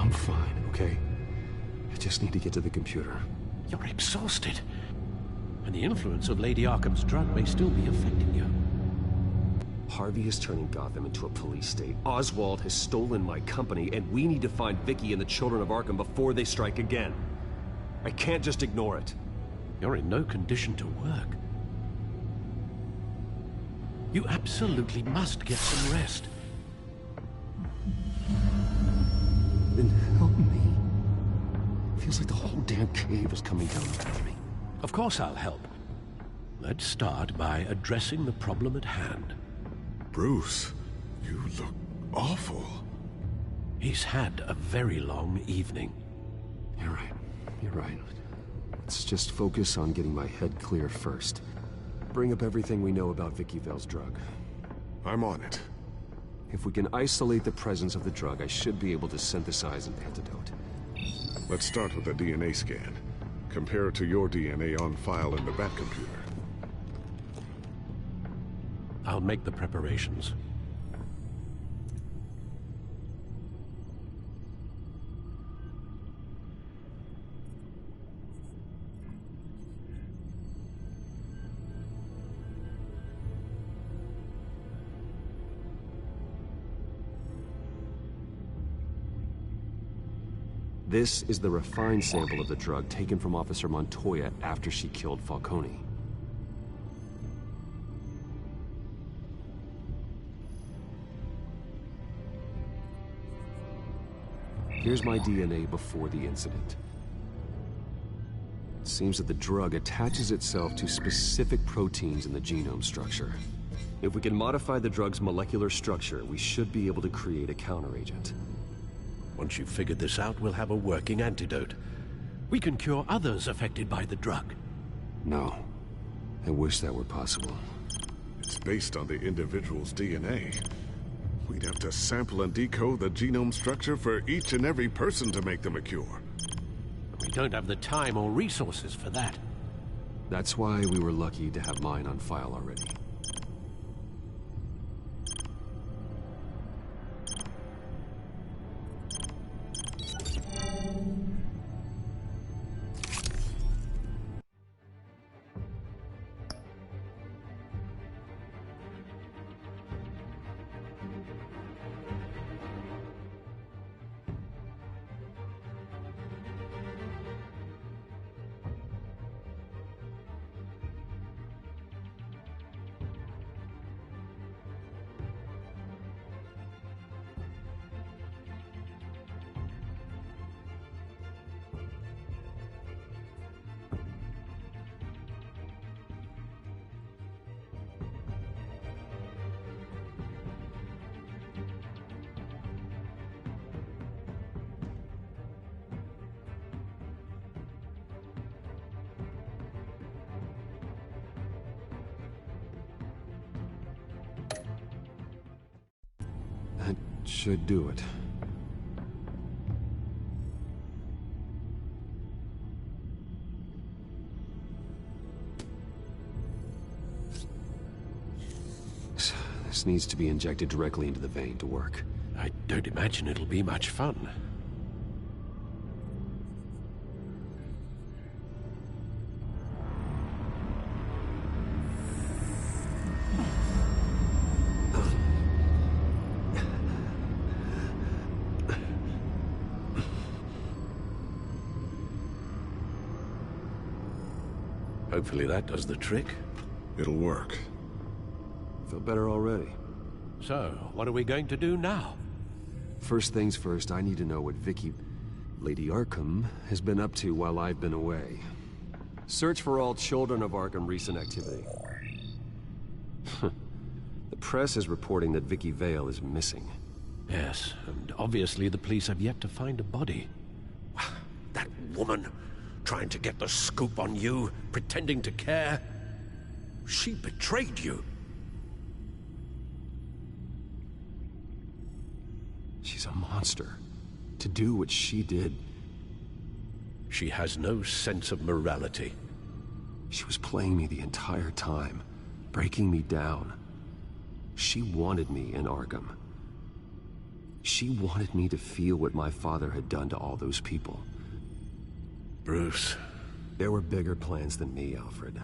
I'm fine, okay? I just need to get to the computer. You're exhausted. And the influence of Lady Arkham's drug may still be affecting you. Harvey is turning Gotham into a police state. Oswald has stolen my company, and we need to find Vicky and the children of Arkham before they strike again. I can't just ignore it. You're in no condition to work. You absolutely must get some rest. Then help me. Feels like the whole damn cave is coming down on me. Of course I'll help. Let's start by addressing the problem at hand. Bruce, you look awful. He's had a very long evening. You're right. You're right. Let's just focus on getting my head clear first. Bring up everything we know about Vicky Vale's drug. I'm on it. If we can isolate the presence of the drug, I should be able to synthesize an antidote. Let's start with a DNA scan. Compare it to your DNA on file in the Batcomputer. I'll make the preparations. This is the refined sample of the drug taken from Officer Montoya after she killed Falcone. Here's my DNA before the incident. It seems that the drug attaches itself to specific proteins in the genome structure. If we can modify the drug's molecular structure, we should be able to create a counteragent. Once you've figured this out, we'll have a working antidote. We can cure others affected by the drug. No. I wish that were possible. It's based on the individual's DNA. We'd have to sample and decode the genome structure for each and every person to make them a cure. We don't have the time or resources for that. That's why we were lucky to have mine on file already. That should do it. This needs to be injected directly into the vein to work. I don't imagine it'll be much fun. Hopefully that does the trick. It'll work. Feel better already. So, what are we going to do now? First things first, I need to know what Vicky, Lady Arkham, has been up to while I've been away. Search for all children of Arkham recent activity. The press is reporting that Vicky Vale is missing. Yes, and obviously the police have yet to find a body. That woman, trying to get the scoop on you, pretending to care. She betrayed you. She's a monster. To do what she did. She has no sense of morality. She was playing me the entire time, breaking me down. She wanted me in Arkham. She wanted me to feel what my father had done to all those people. Bruce. There were bigger plans than me, Alfred.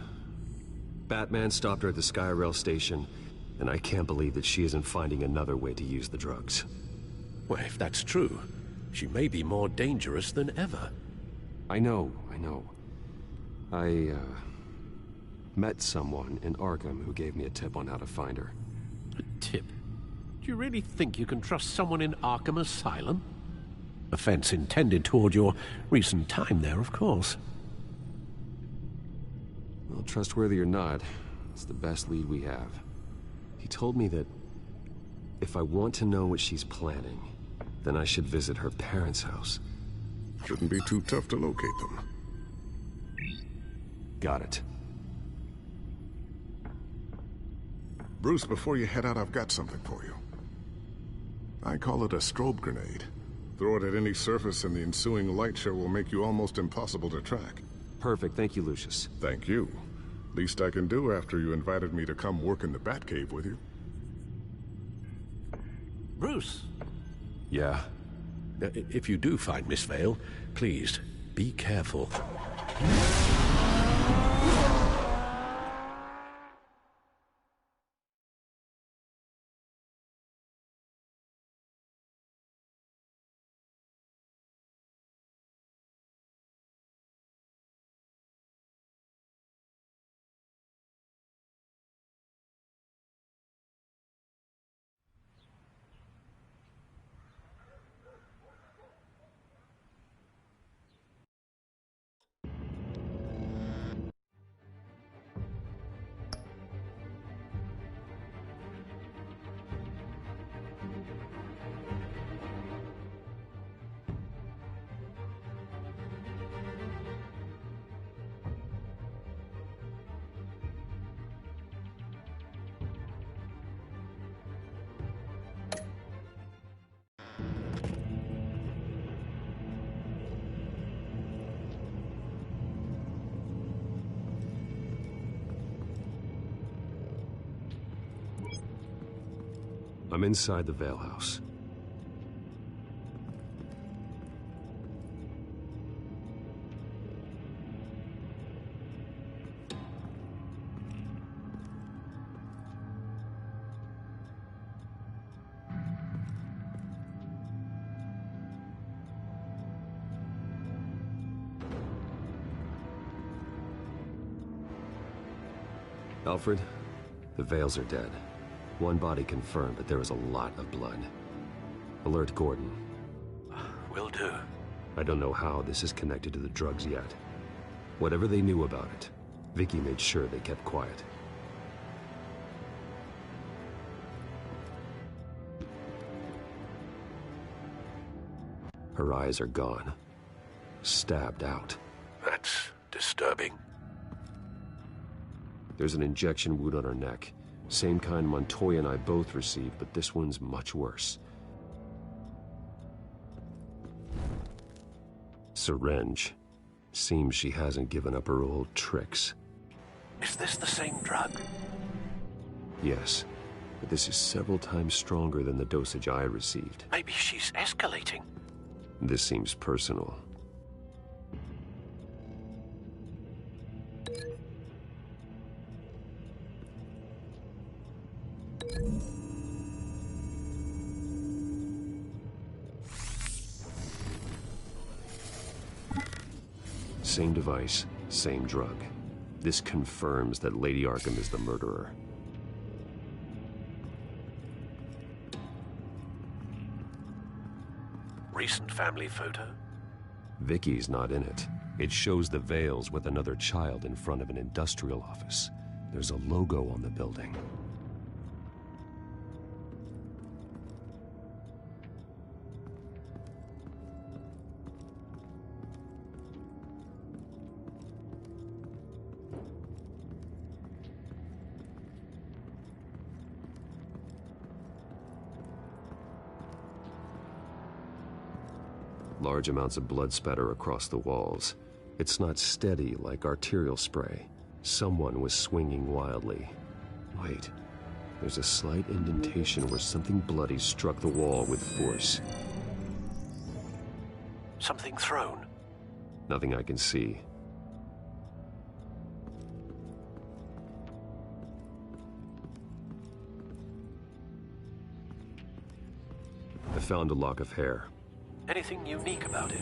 Batman stopped her at the Skyrail station, and I can't believe that she isn't finding another way to use the drugs. Well, if that's true, she may be more dangerous than ever. I know. I met someone in Arkham who gave me a tip on how to find her. A tip? Do you really think you can trust someone in Arkham Asylum? Offense intended toward your recent time there, of course. Well, trustworthy or not, it's the best lead we have. He told me that if I want to know what she's planning, then I should visit her parents' house. Shouldn't be too tough to locate them. Got it. Bruce, before you head out, I've got something for you. I call it a strobe grenade. Throw it at any surface and the ensuing light show will make you almost impossible to track. Perfect, thank you, Lucius. Thank you. Least I can do after you invited me to come work in the Batcave with you. Bruce! Yeah? If you do find Miss Vale, please, be careful. I'm inside the Vale House. Alfred, the Vales are dead. One body confirmed, but there is a lot of blood. Alert Gordon. Will do. I don't know how this is connected to the drugs yet. Whatever they knew about it, Vicky made sure they kept quiet. Her eyes are gone. Stabbed out. That's disturbing. There's an injection wound on her neck. Same kind Montoya and I both received, but this one's much worse. Syringe. Seems she hasn't given up her old tricks. Is this the same drug? Yes, but this is several times stronger than the dosage I received. Maybe she's escalating. This seems personal. Same device, same drug. This confirms that Lady Arkham is the murderer. Recent family photo? Vicky's not in it. It shows the Vales with another child in front of an industrial office. There's a logo on the building. Large amounts of blood spatter across the walls. It's not steady like arterial spray. Someone was swinging wildly. Wait, There's a slight indentation where something bloody struck the wall with force. Something thrown? Nothing I can see. I found a lock of hair. Anything unique about it?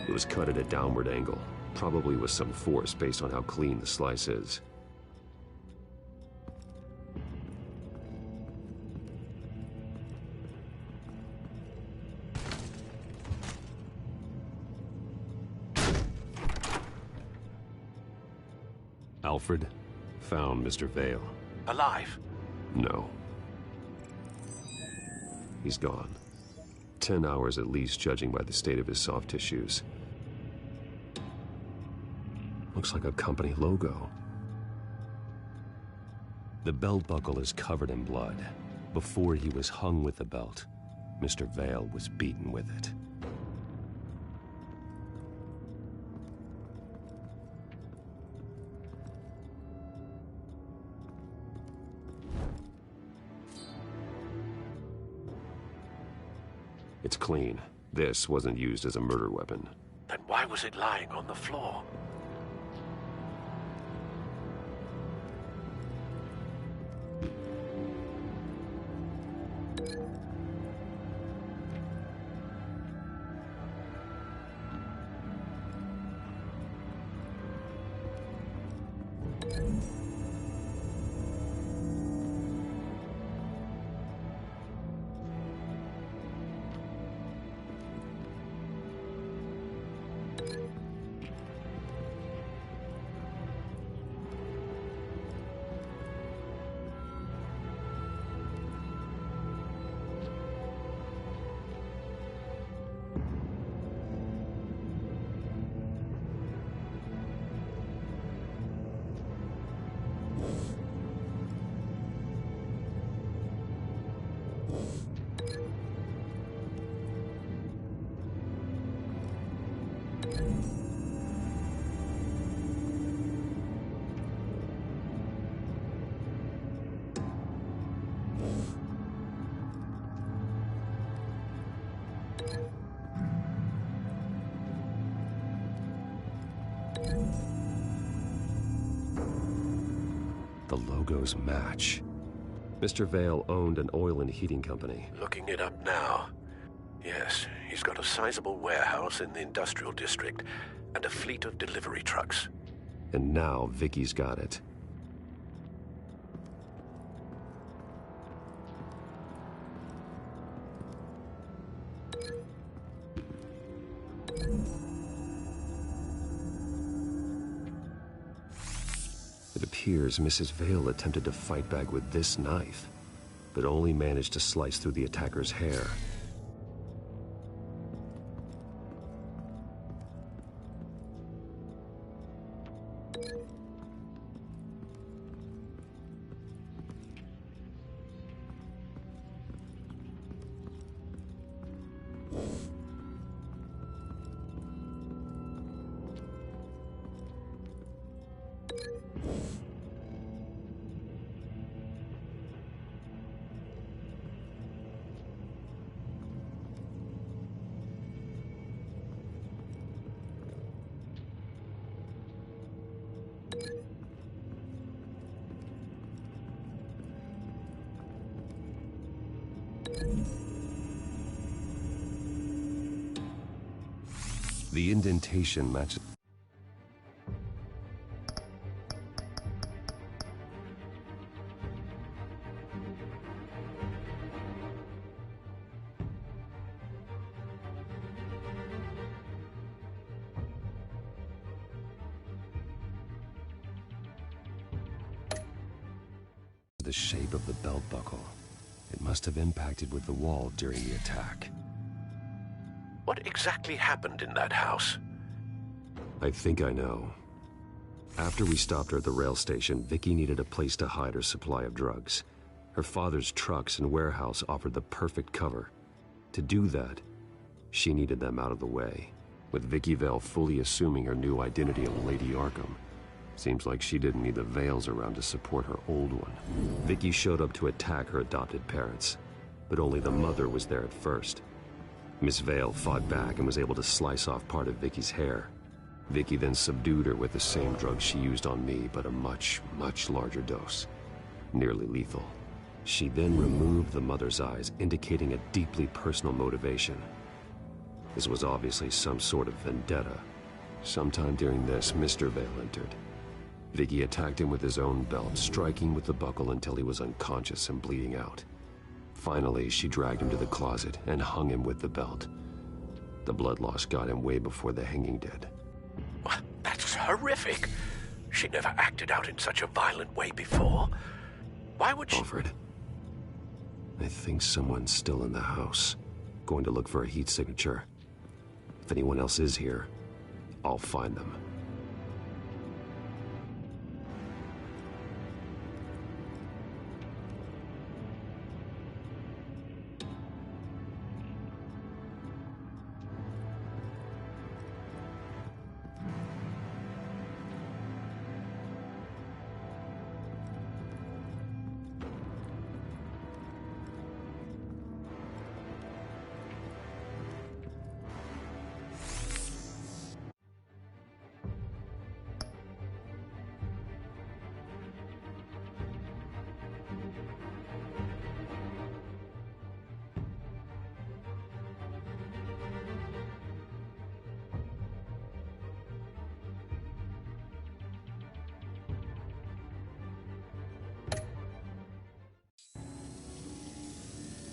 It was cut at a downward angle, probably with some force based on how clean the slice is. Alfred found Mr. Vale. Alive? No. He's gone. 10 hours at least, judging by the state of his soft tissues. Looks like a company logo. The belt buckle is covered in blood. Before he was hung with the belt, Mr. Vale was beaten with it. It's clean. This wasn't used as a murder weapon. Then why was it lying on the floor? The logos match. Mr. Vale owned an oil and heating company. Looking it up now. Yes, he's got a sizable warehouse in the industrial district and a fleet of delivery trucks. And now Vicky's got it. It appears Mrs. Vale attempted to fight back with this knife, but only managed to slice through the attacker's hair. The indentation matches. The shape of the belt buckle. It must have impacted with the wall during the attack. What exactly happened in that house? I think I know. After we stopped her at the rail station, Vicky needed a place to hide her supply of drugs. Her father's trucks and warehouse offered the perfect cover. To do that, she needed them out of the way. With Vicky Vale fully assuming her new identity of Lady Arkham, Seems like she didn't need the Vales around to support her old one. Vicky showed up to attack her adopted parents, but only the mother was there at first. Miss Vale fought back and was able to slice off part of Vicky's hair. Vicky then subdued her with the same drug she used on me, but a much, much larger dose. Nearly lethal. She then removed the mother's eyes, indicating a deeply personal motivation. This was obviously some sort of vendetta. Sometime during this, Mr. Vale entered. Vicky attacked him with his own belt, striking with the buckle until he was unconscious and bleeding out. Finally, she dragged him to the closet and hung him with the belt. The blood loss got him way before the hanging did. That's horrific. She never acted out in such a violent way before. Why would she... Alfred, I think someone's still in the house. Going to look for a heat signature. If anyone else is here, I'll find them.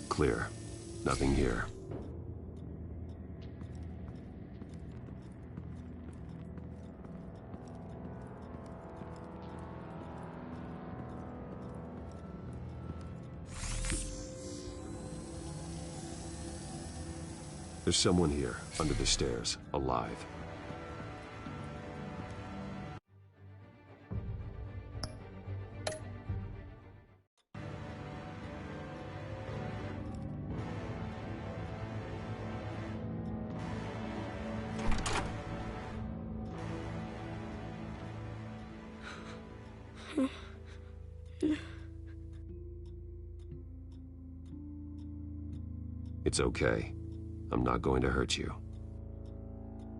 Clear. Nothing here. There's someone here, under the stairs, alive. It's okay. I'm not going to hurt you.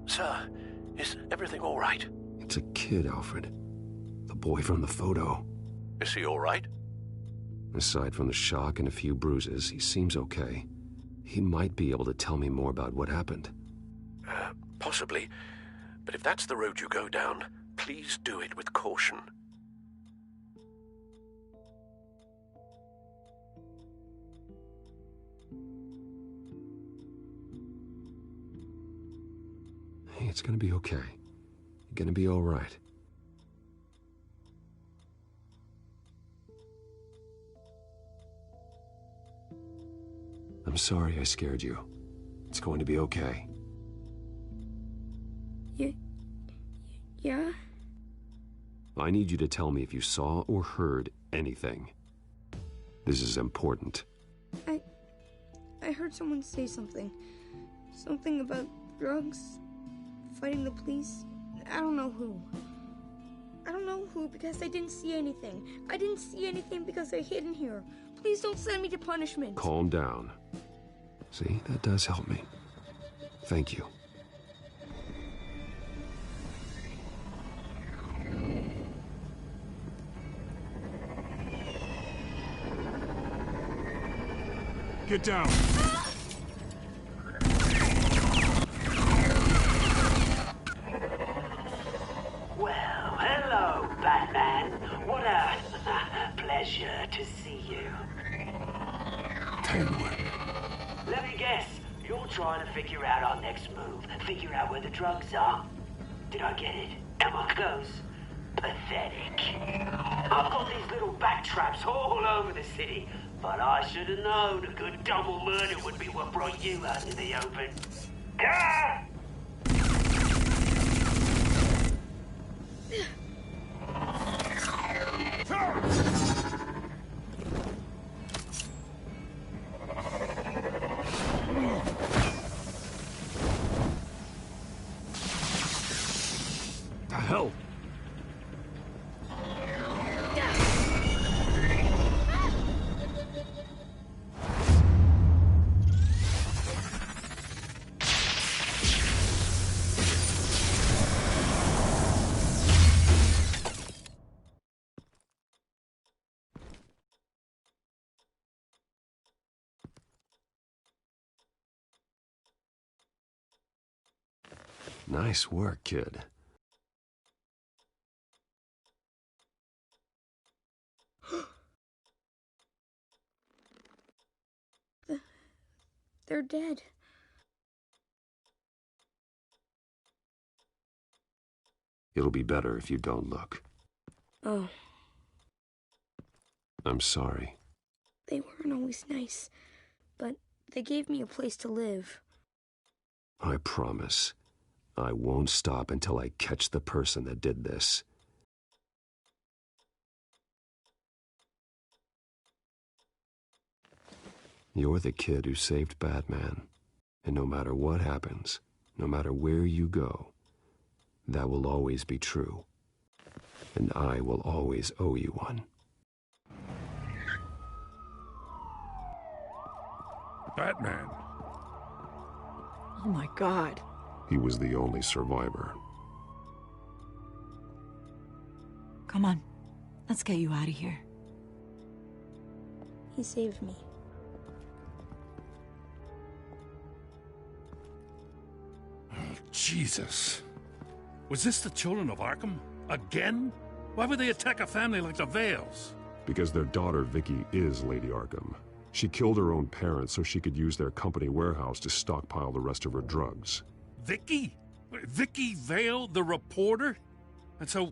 Sir, is everything all right? It's a kid, Alfred. The boy from the photo. Is he all right? Aside from the shock and a few bruises, he seems okay. He might be able to tell me more about what happened. Possibly. But if that's the road you go down, please do it with caution. Hey, it's gonna be okay. You're gonna be all right. I'm sorry I scared you. It's going to be okay. Yeah? I need you to tell me if you saw or heard anything. This is important. I heard someone say something. Something about drugs, fighting the police. I don't know who. I don't know who because I didn't see anything. I didn't see anything because they're hidden here. Please don't send me to punishment. Calm down. See, that does help me. Thank you. Get down! Well, hello, Batman. What a pleasure to see you. Penguin. Let me guess, you're trying to figure out our next move. Figure out where the drugs are. Did I get it? Am I close? Pathetic. I've got these little bat traps all over the city, but I should have known a good double murder would be what brought you out in the open. Ah! The hell? Nice work, kid. They're dead. It'll be better if you don't look. Oh. I'm sorry. They weren't always nice, but they gave me a place to live. I promise. I won't stop until I catch the person that did this. You're the kid who saved Batman. And no matter what happens, no matter where you go, that will always be true. And I will always owe you one. Batman. Oh my God. He was the only survivor. Come on. Let's get you out of here. He saved me. Oh, Jesus. Was this the children of Arkham? Again? Why would they attack a family like the Vales? Because their daughter, Vicky, is Lady Arkham. She killed her own parents so she could use their company warehouse to stockpile the rest of her drugs. Vicky? Vicky Vale, the reporter? And so,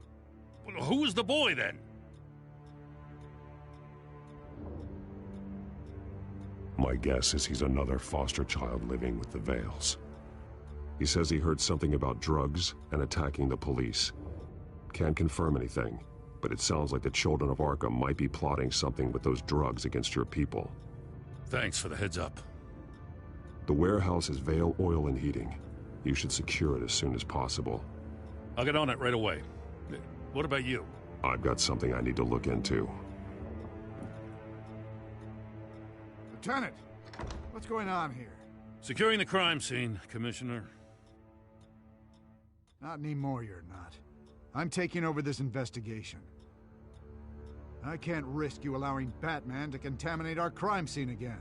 who was the boy then? My guess is he's another foster child living with the Vales. He says he heard something about drugs and attacking the police. Can't confirm anything, but it sounds like the children of Arkham might be plotting something with those drugs against your people. Thanks for the heads up. The warehouse is Vale Oil and Heating. You should secure it as soon as possible. I'll get on it right away. What about you? I've got something I need to look into. Lieutenant, what's going on here? Securing the crime scene, Commissioner. Not anymore, you're not. I'm taking over this investigation. I can't risk you allowing Batman to contaminate our crime scene again.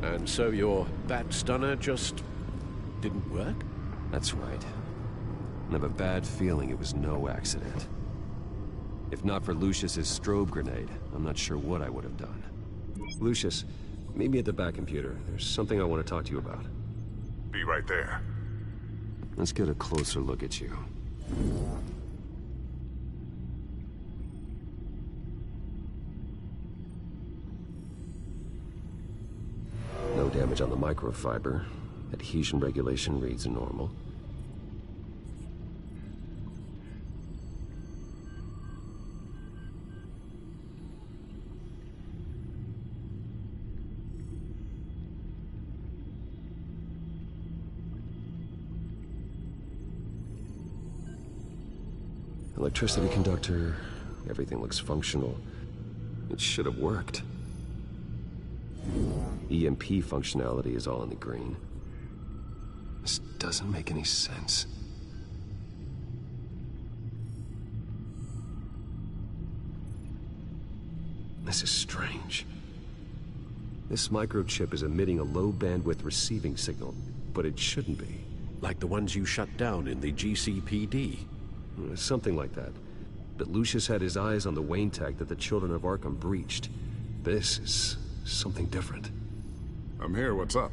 And so your bat stunner just didn't work? That's right. I have a bad feeling it was no accident. If not for Lucius's strobe grenade, I'm not sure what I would have done. Lucius, meet me at the back computer. There's something I want to talk to you about. Be right there. Let's get a closer look at you. No damage on the microfiber. Adhesion regulation reads normal. Electricity conductor, everything looks functional. It should have worked. EMP functionality is all in the green. This doesn't make any sense. This is strange. This microchip is emitting a low bandwidth receiving signal, but it shouldn't be. Like the ones you shut down in the GCPD? Something like that. But Lucius had his eyes on the Wayne tech that the children of Arkham breached. This is something different. I'm here, what's up?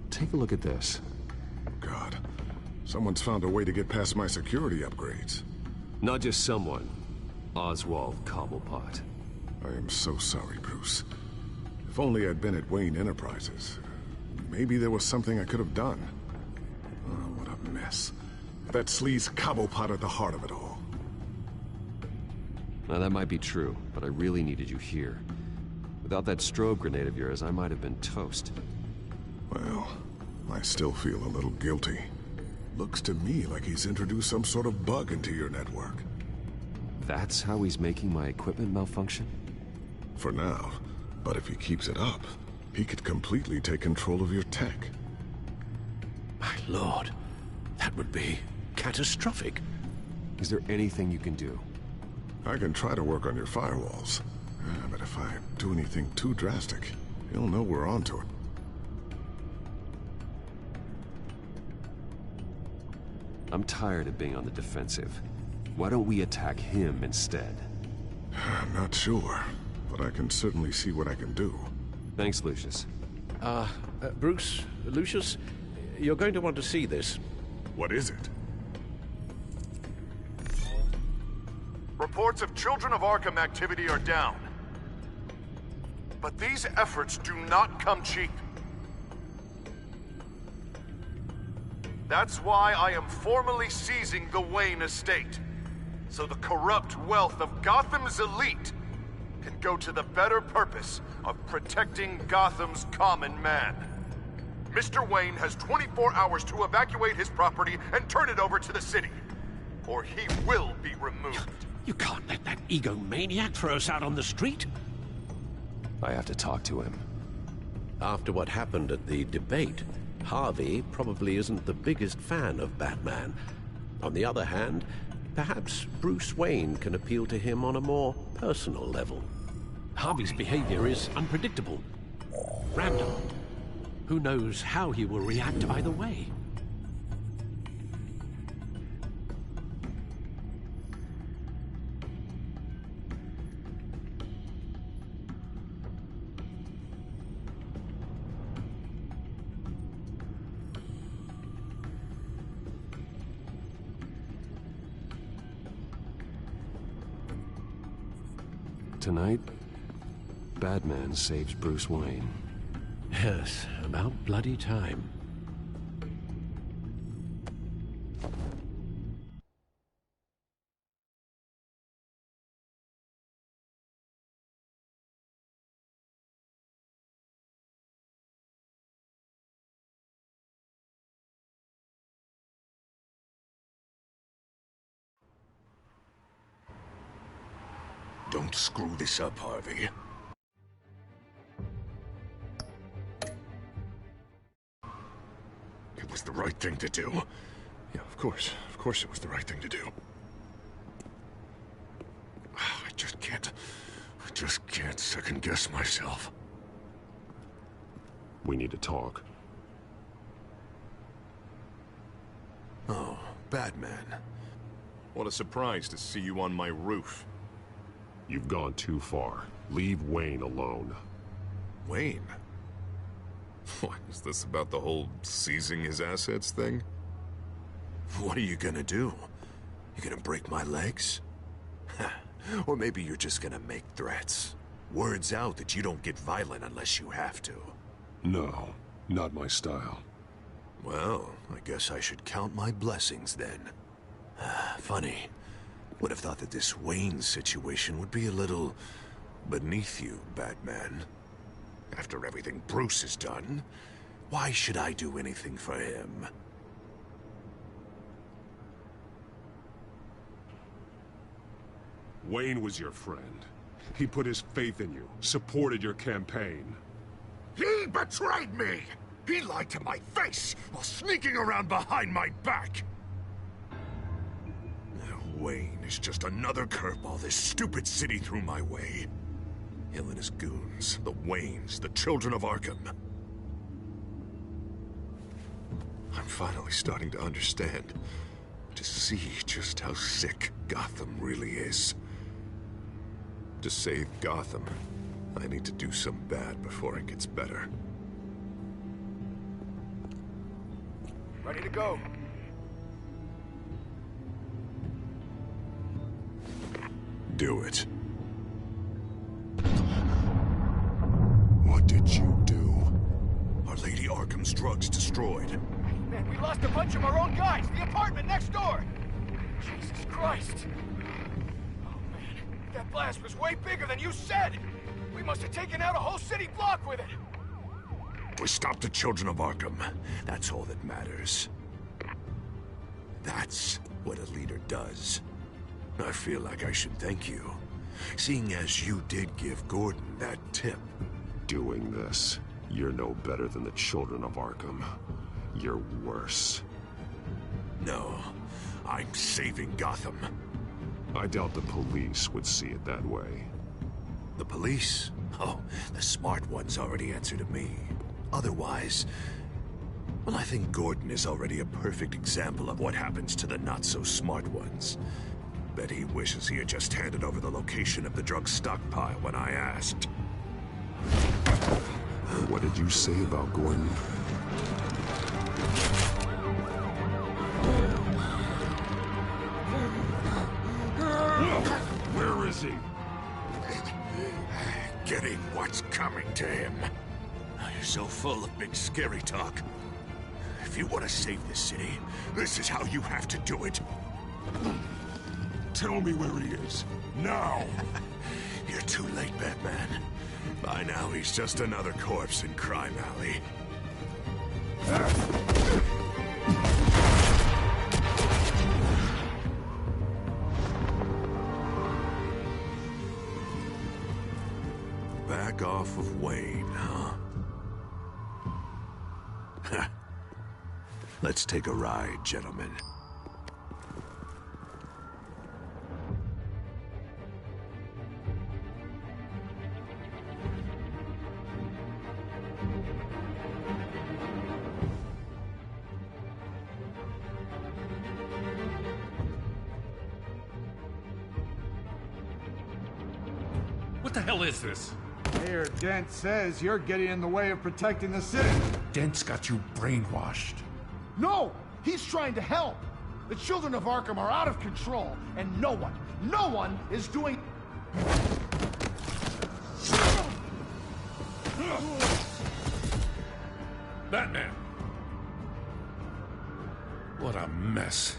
Take a look at this. God, someone's found a way to get past my security upgrades. Not just someone. Oswald Cobblepot. I am so sorry, Bruce. If only I'd been at Wayne Enterprises. Maybe there was something I could have done. Oh, what a mess. That sleaze Cobblepot at the heart of it all. Now, that might be true, but I really needed you here. Without that strobe grenade of yours, I might have been toast. Well, I still feel a little guilty. Looks to me like he's introduced some sort of bug into your network. That's how he's making my equipment malfunction? For now. But if he keeps it up, he could completely take control of your tech. My lord, that would be catastrophic. Is there anything you can do? I can try to work on your firewalls. But if I do anything too drastic, he'll know we're onto it. I'm tired of being on the defensive. Why don't we attack him instead? I'm not sure, but I can certainly see what I can do. Thanks, Lucius. Bruce, Lucius, you're going to want to see this. What is it? Reports of Children of Arkham activity are down. But these efforts do not come cheap. That's why I am formally seizing the Wayne estate, so the corrupt wealth of Gotham's elite can go to the better purpose of protecting Gotham's common man. Mr. Wayne has 24 hours to evacuate his property and turn it over to the city, or he will be removed. You can't let that egomaniac throw us out on the street. I have to talk to him. After what happened at the debate, Harvey probably isn't the biggest fan of Batman. On the other hand, perhaps Bruce Wayne can appeal to him on a more personal level. Harvey's behavior is unpredictable, random. Who knows how he will react either way? Tonight, Batman saves Bruce Wayne. Yes, about bloody time. Don't screw this up, Harvey. It was the right thing to do. Yeah, of course it was the right thing to do. I just can't second guess myself. We need to talk. Oh, Batman. What a surprise to see you on my roof. You've gone too far. Leave Wayne alone. Wayne? What, is this about the whole seizing his assets thing? What are you gonna do? You gonna break my legs? Or maybe you're just gonna make threats. Words out that you don't get violent unless you have to. No, not my style. Well, I guess I should count my blessings then. Funny. Would have thought that this Wayne situation would be a little beneath you, Batman. After everything Bruce has done, why should I do anything for him? Wayne was your friend. He put his faith in you, supported your campaign. He betrayed me! He lied to my face while sneaking around behind my back! Wayne is just another curveball this stupid city threw my way. Hill and his goons, the Waynes, the Children of Arkham. I'm finally starting to understand, to see just how sick Gotham really is. To save Gotham, I need to do some bad before it gets better. Ready to go. Do it. did you do? Our Lady Arkham's drugs destroyed. Man, we lost a bunch of our own guys. The apartment next door. Jesus Christ. Oh, man. That blast was way bigger than you said. We must have taken out a whole city block with it. We stopped the children of Arkham. That's all that matters. That's what a leader does. I feel like I should thank you, seeing as you did give Gordon that tip. Doing this, you're no better than the children of Arkham. You're worse. No, I'm saving Gotham. I doubt the police would see it that way. The police? Oh, the smart ones already answer to me. Otherwise, well, I think Gordon is already a perfect example of what happens to the not-so-smart ones. Bet he wishes he had just handed over the location of the drug stockpile when I asked. What did you say about Gordon? Where is he? Getting what's coming to him. You're so full of big scary talk. If you want to save this city, this is how you have to do it. Tell me where he is. Now! You're too late, Batman. By now, he's just another corpse in Crime Alley. Back off of Wayne, huh? Let's take a ride, gentlemen. What the hell is this? Mayor Dent says you're getting in the way of protecting the city. Dent's got you brainwashed. No! He's trying to help! The children of Arkham are out of control, and no one is doing... Batman! What a mess.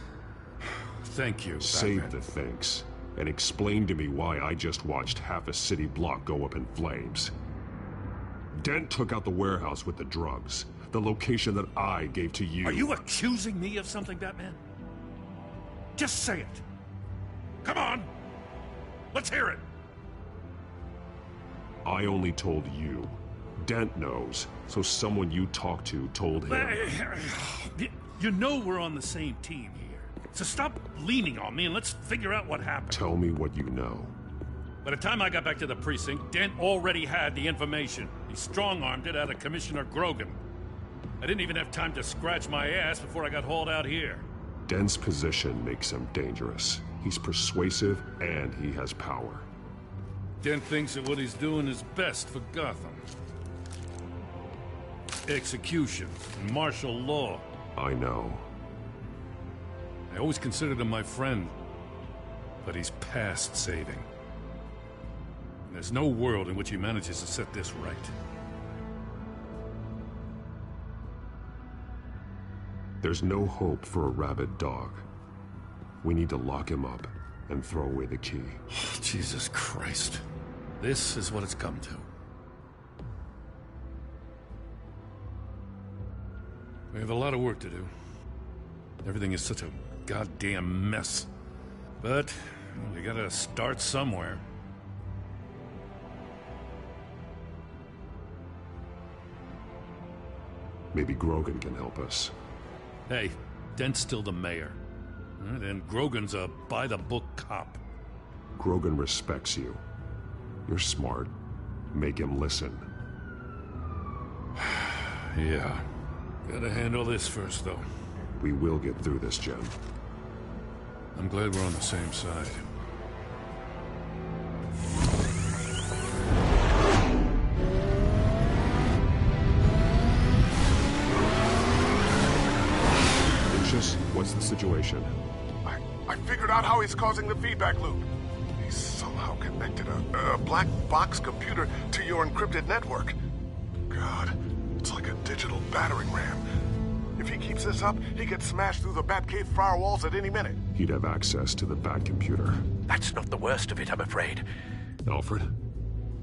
Thank you, Save Batman. the thanks, and explain to me why I just watched half a city block go up in flames. Dent took out the warehouse with the drugs, the location that I gave to you. Are you accusing me of something, Batman? Just say it. Come on! Let's hear it! I only told you. Dent knows, so someone you talked to told him. You know we're on the same team here. So stop leaning on me and let's figure out what happened. Tell me what you know. By the time I got back to the precinct, Dent already had the information. He strong-armed it out of Commissioner Grogan. I didn't even have time to scratch my ass before I got hauled out here. Dent's position makes him dangerous. He's persuasive and he has power. Dent thinks that what he's doing is best for Gotham. Execution and martial law. I know. I always considered him my friend, but he's past saving. There's no world in which he manages to set this right. There's no hope for a rabid dog. We need to lock him up and throw away the key. Jesus Christ. This is what it's come to. We have a lot of work to do. Everything is such a goddamn mess. But we gotta start somewhere. Maybe Grogan can help us. Hey, Dent's still the mayor. And Grogan's a by-the-book cop. Grogan respects you. You're smart. Make him listen. Yeah. Gotta handle this first, though. We will get through this, Jim. I'm glad we're on the same side. Lucius, what's the situation? I figured out how he's causing the feedback loop. He's somehow connected a black box computer to your encrypted network. God. It's like a digital battering ram. If he keeps this up, he could smash through the Batcave firewalls at any minute. He'd have access to the Bat computer. That's not the worst of it, I'm afraid. Alfred?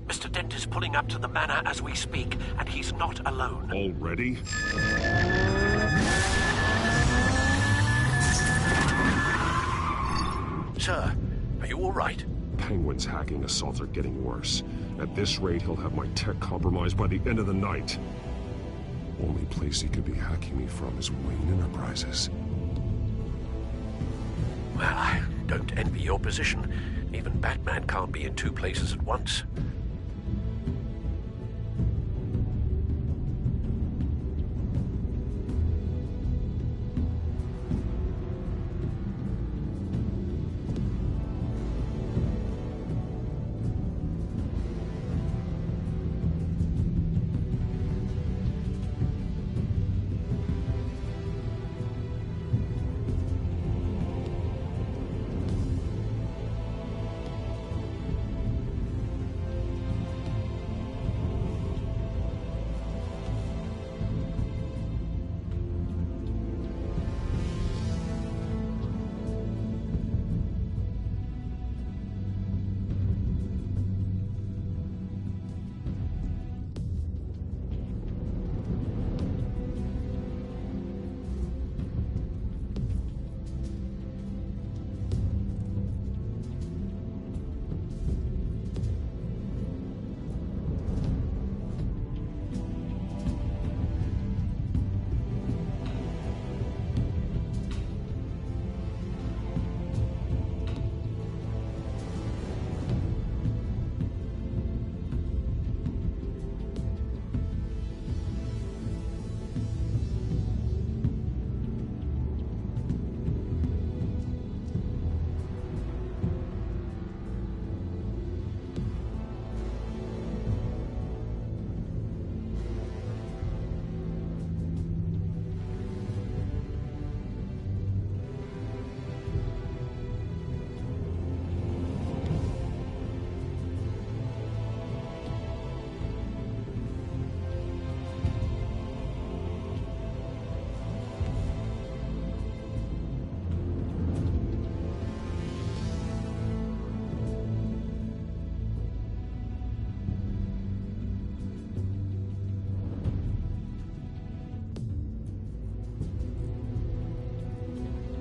Mr. Dent is pulling up to the manor as we speak, and he's not alone. Already? Sir, are you all right? Penguin's hacking assaults are getting worse. At this rate, he'll have my tech compromised by the end of the night. Only place he could be hacking me from is Wayne Enterprises. Well, I don't envy your position. Even Batman can't be in two places at once.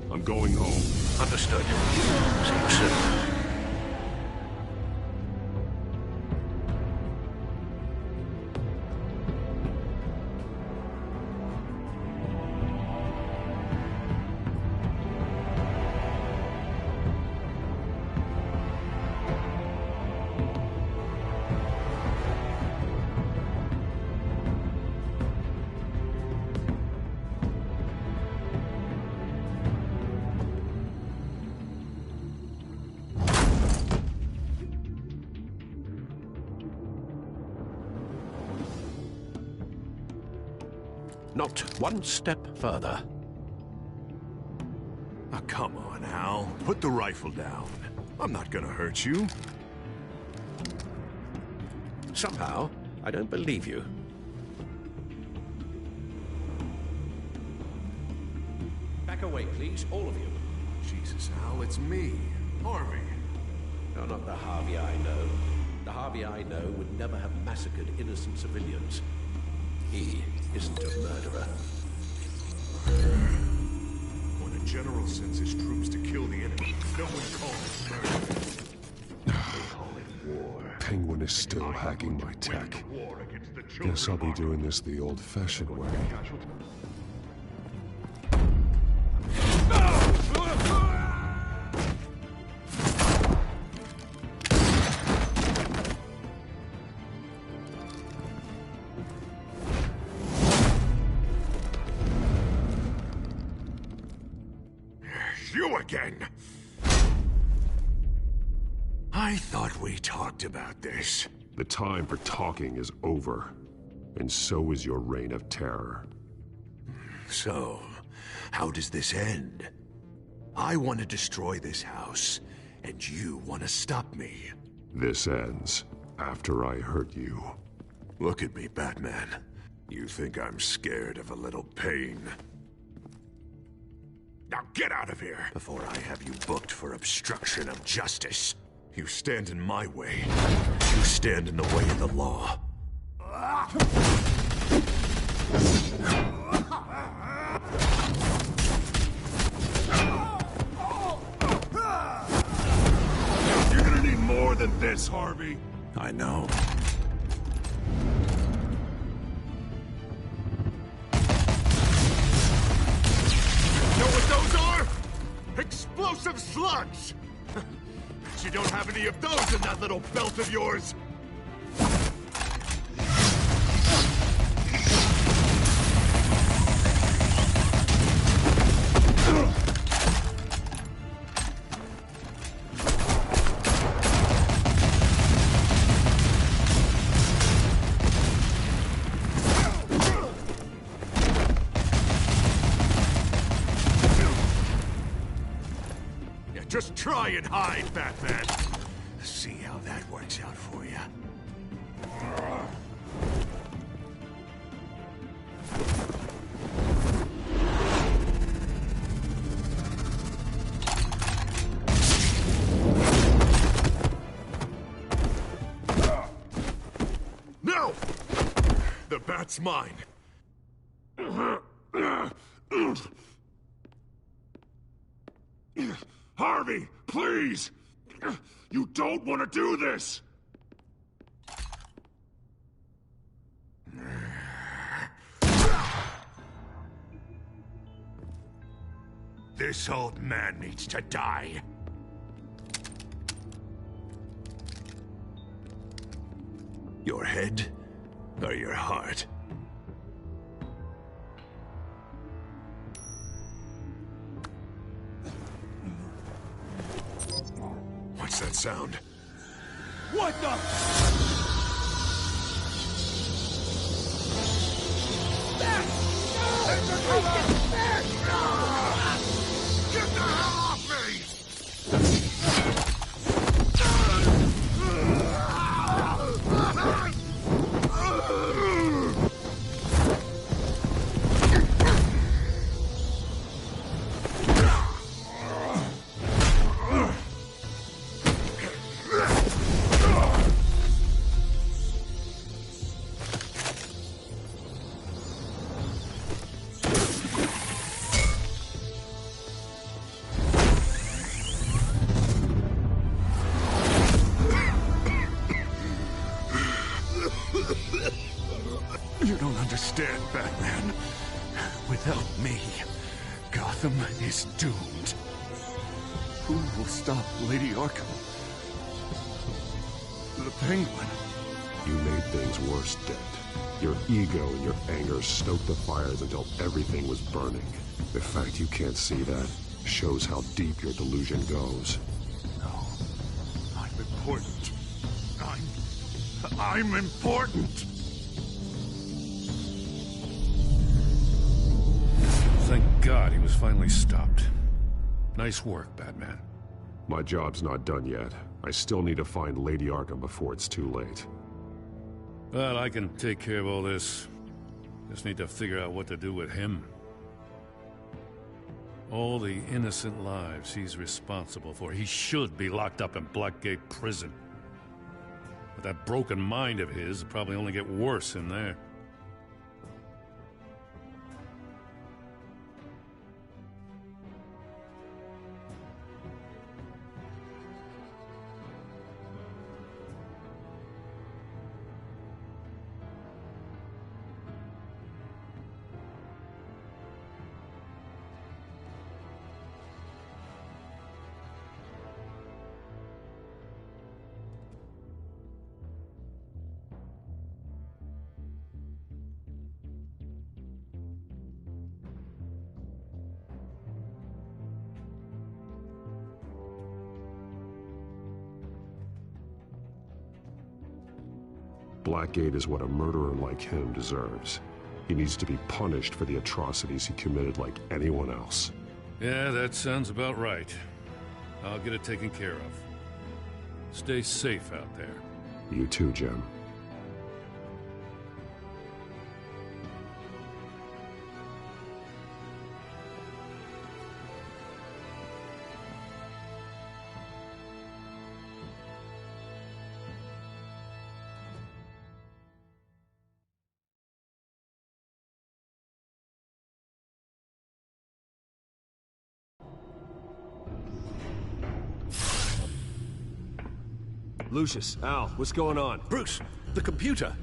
I'm going home. Understood. See you soon. Not one step further. Oh, come on, Al. Put the rifle down. I'm not gonna hurt you. Somehow, I don't believe you. Back away, please, all of you. Jesus, Al, it's me, Harvey. You're not the Harvey I know. The Harvey I know would never have massacred innocent civilians. He isn't a murderer. When a general sends his troops to kill the enemy, no one calls it murder. They call it war. Penguin is still hacking my tech. Guess I'll be doing this the old-fashioned way. You again! I thought we talked about this. The time for talking is over, and so is your reign of terror. So, how does this end? I want to destroy this house, and you want to stop me. This ends after I hurt you. Look at me, Batman. You think I'm scared of a little pain? Now get out of here before I have you booked for obstruction of justice. You stand in my way. You stand in the way of the law. You're gonna need more than this, Harvey. I know. Know what those are? Explosive slugs! Bet you don't have any of those in that little belt of yours! Just try and hide, Batman. See how that works out for you. No! The bat's mine. Harvey, please! You don't want to do this! This old man needs to die. Your head or your heart? What's that sound? What the? Get the hell off me! You don't understand, Batman. Without me, Gotham is doomed. Who will stop Lady Arkham? The Penguin. You made things worse, Dent. Your ego and your anger stoked the fires until everything was burning. The fact you can't see that shows how deep your delusion goes. No. I'm important. I'm important! Thank God he was finally stopped. Nice work, Batman. My job's not done yet. I still need to find Lady Arkham before it's too late. Well, I can take care of all this. Just need to figure out what to do with him. All the innocent lives he's responsible for. He should be locked up in Blackgate Prison. But that broken mind of his will probably only get worse in there. Blackgate is what a murderer like him deserves. He needs to be punished for the atrocities he committed like anyone else. Yeah, that sounds about right. I'll get it taken care of. Stay safe out there. You too, Jim. Lucius, Al, what's going on? Bruce, the computer.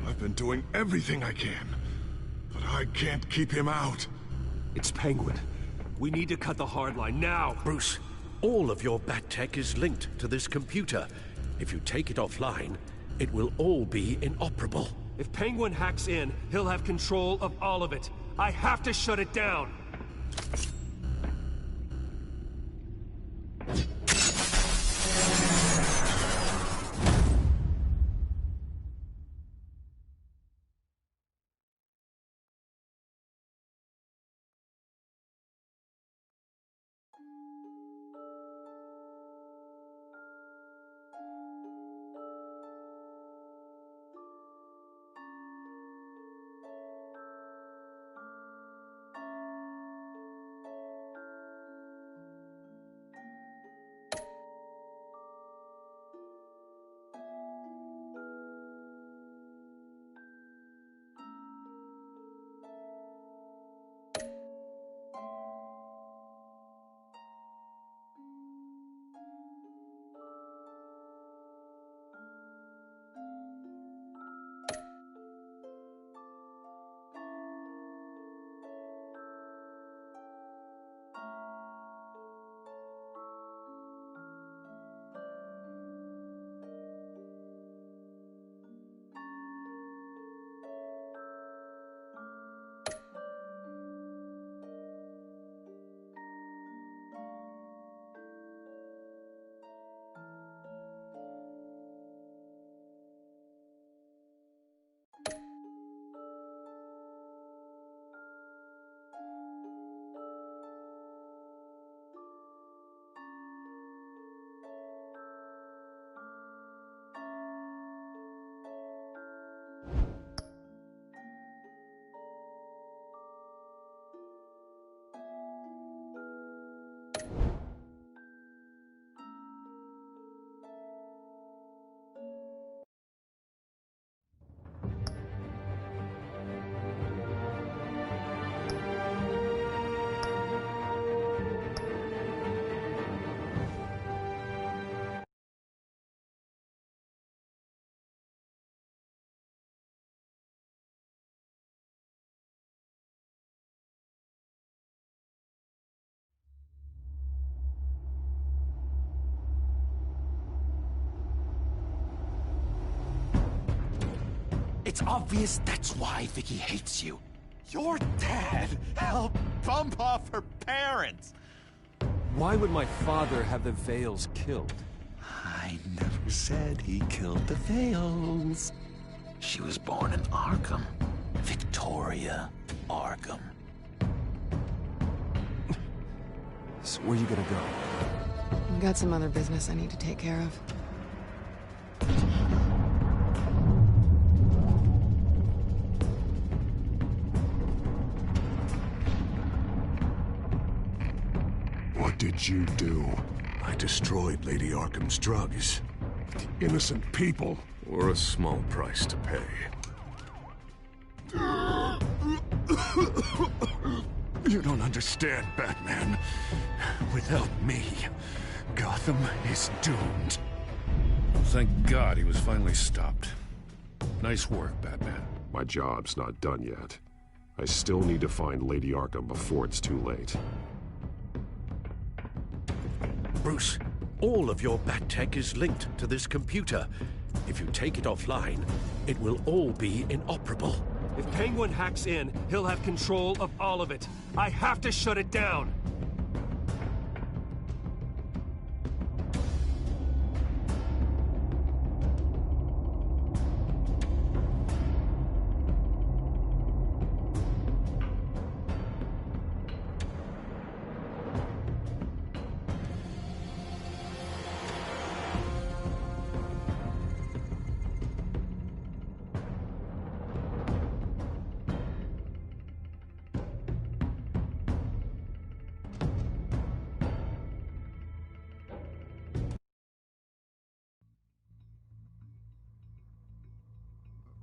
I've been doing everything I can, but I can't keep him out. It's Penguin. We need to cut the hard line now. Bruce, all of your bat tech is linked to this computer. If you take it offline, it will all be inoperable. If Penguin hacks in, he'll have control of all of it. I have to shut it down. It's obvious that's why Vicky hates you. Your dad helped bump off her parents. Why would my father have the Vales killed? I never said he killed the Vales. She was born in Arkham. Victoria Arkham. So where you gonna go? I've got some other business I need to take care of. What did you do? I destroyed Lady Arkham's drugs. The innocent people. Or a small price to pay. You don't understand, Batman. Without me, Gotham is doomed. Thank God he was finally stopped. Nice work, Batman. My job's not done yet. I still need to find Lady Arkham before it's too late. Bruce, all of your bat tech is linked to this computer. If you take it offline, it will all be inoperable. If Penguin hacks in, he'll have control of all of it. I have to shut it down.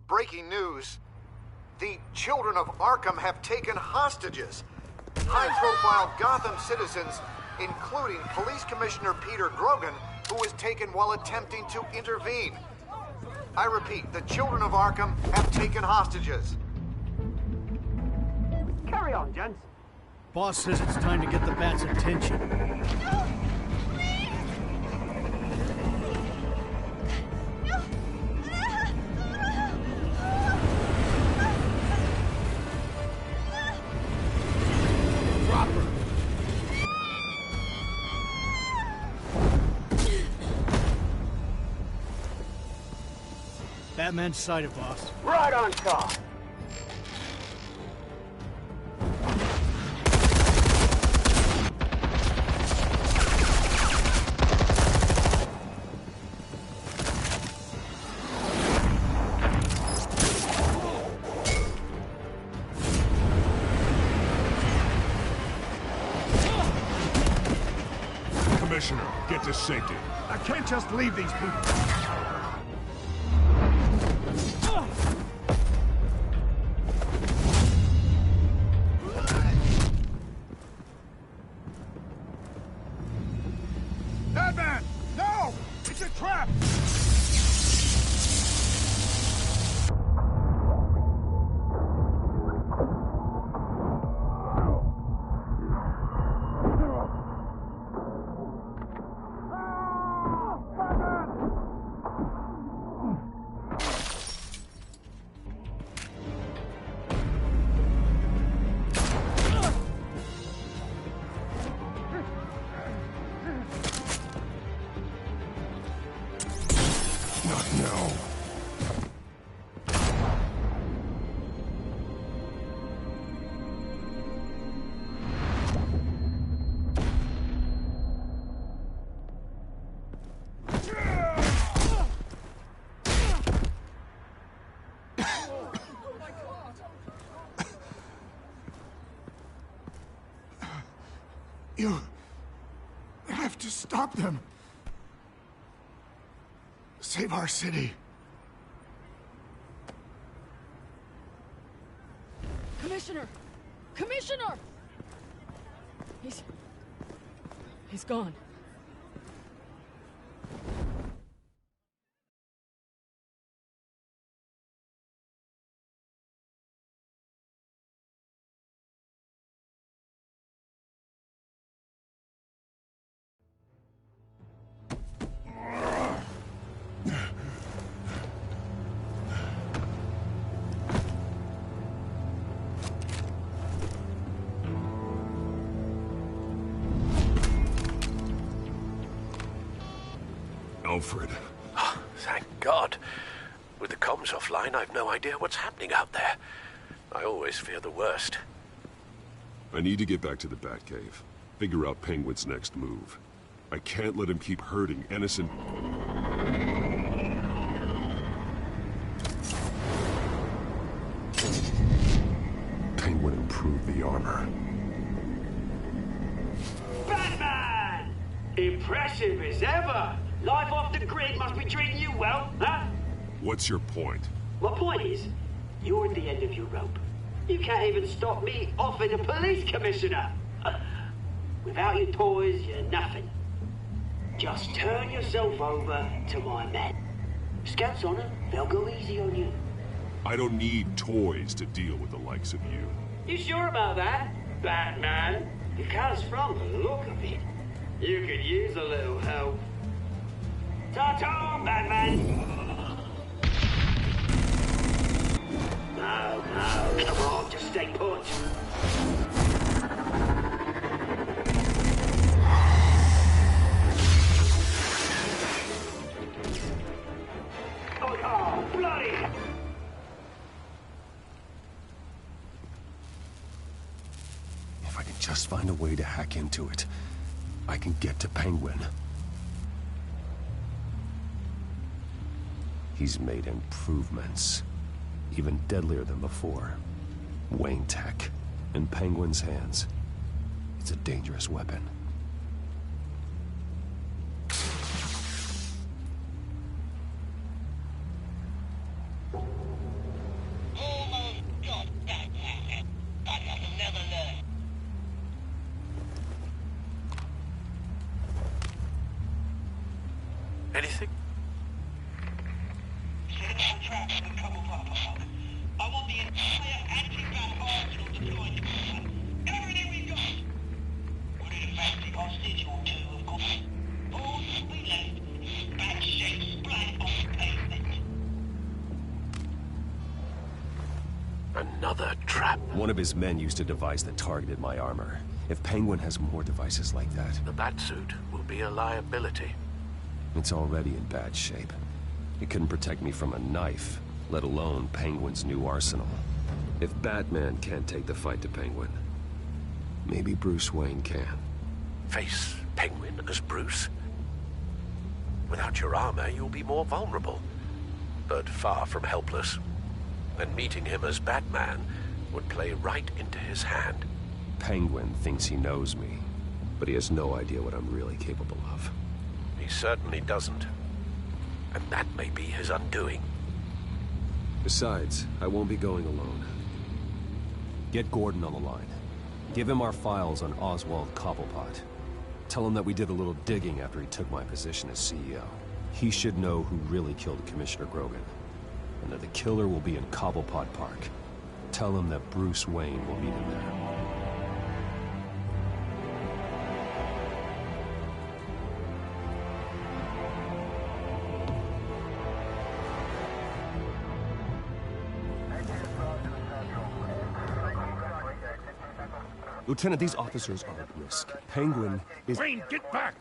Breaking news. The children of Arkham have taken hostages. High-profile Gotham citizens, including Police Commissioner Peter Grogan, who was taken while attempting to intervene. I repeat, the children of Arkham have taken hostages. Carry on, gents. Boss says it's time to get the Bat's attention. Drop her. Batman's sighted, boss. Right on top. Commissioner, get to safety. I can't just leave these people. Batman! No! It's a trap! Not now. You have to stop them. Save our city. Commissioner! Commissioner! He's gone. Alfred. Oh, thank God. With the comms offline, I've no idea what's happening out there. I always fear the worst. I need to get back to the Batcave. Figure out Penguin's next move. I can't let him keep hurting innocent... Penguin improved the armor. Batman! Impressive as ever. Life off the grid must be treating you well, huh? What's your point? My point is, you're at the end of your rope. You can't even stop me offing a police commissioner. Without your toys, you're nothing. Just turn yourself over to my men. Scouts on it, they'll go easy on you. I don't need toys to deal with the likes of you. You sure about that, Batman? Because from the look of it, you could use a little help. Ta-ta, Batman! No, come on, just stay put. Oh, bloody! If I can just find a way to hack into it, I can get to Penguin. He's made improvements, even deadlier than before. Wayne Tech, in Penguin's hands. It's a dangerous weapon. Anything? I want the entire anti-gun arsenal deployed. Everything we got. We're in a fancy hostage or two, of course. All we left is bad shape blood on the pavement. Another trap. One of his men used a device that targeted my armor. If Penguin has more devices like that... The Batsuit will be a liability. It's already in bad shape. It couldn't protect me from a knife, let alone Penguin's new arsenal. If Batman can't take the fight to Penguin, maybe Bruce Wayne can. Face Penguin as Bruce? Without your armor, you'll be more vulnerable, but far from helpless. And meeting him as Batman would play right into his hand. Penguin thinks he knows me, but he has no idea what I'm really capable of. He certainly doesn't. And that may be his undoing. Besides, I won't be going alone. Get Gordon on the line. Give him our files on Oswald Cobblepot. Tell him that we did a little digging after he took my position as CEO. He should know who really killed Commissioner Grogan, and that the killer will be in Cobblepot Park. Tell him that Bruce Wayne will meet him there. Lieutenant, these officers are at risk. Penguin is... Wayne, get back!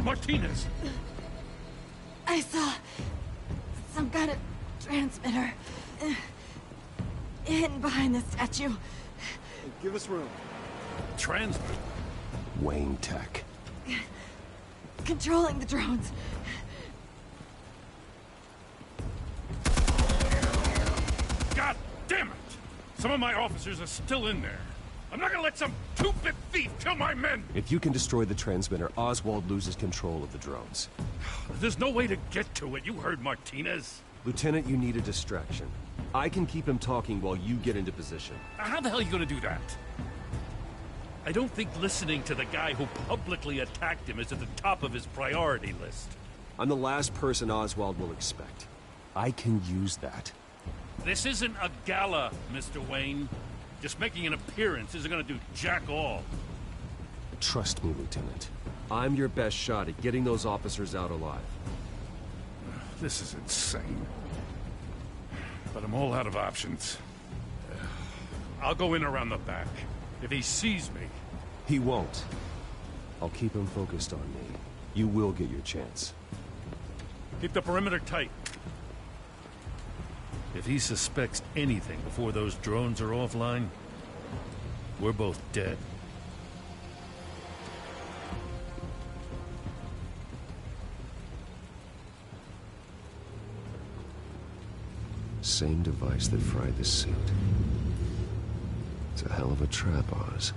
Martinez! I saw some kind of transmitter hidden behind the statue. Give us room. Transmitter? Wayne Tech. Controlling the drones. God damn it! Some of my officers are still in there. I'm not gonna let some two-bit thief kill my men! If you can destroy the transmitter, Oswald loses control of the drones. There's no way to get to it. You heard Martinez. Lieutenant, you need a distraction. I can keep him talking while you get into position. How the hell are you gonna do that? I don't think listening to the guy who publicly attacked him is at the top of his priority list. I'm the last person Oswald will expect. I can use that. This isn't a gala, Mr. Wayne. Just making an appearance isn't gonna do jack all. Trust me, Lieutenant. I'm your best shot at getting those officers out alive. This is insane. But I'm all out of options. I'll go in around the back. If he sees me... He won't. I'll keep him focused on me. You will get your chance. Keep the perimeter tight. If he suspects anything before those drones are offline, we're both dead. Same device that fried the suit. It's a hell of a trap, Oz.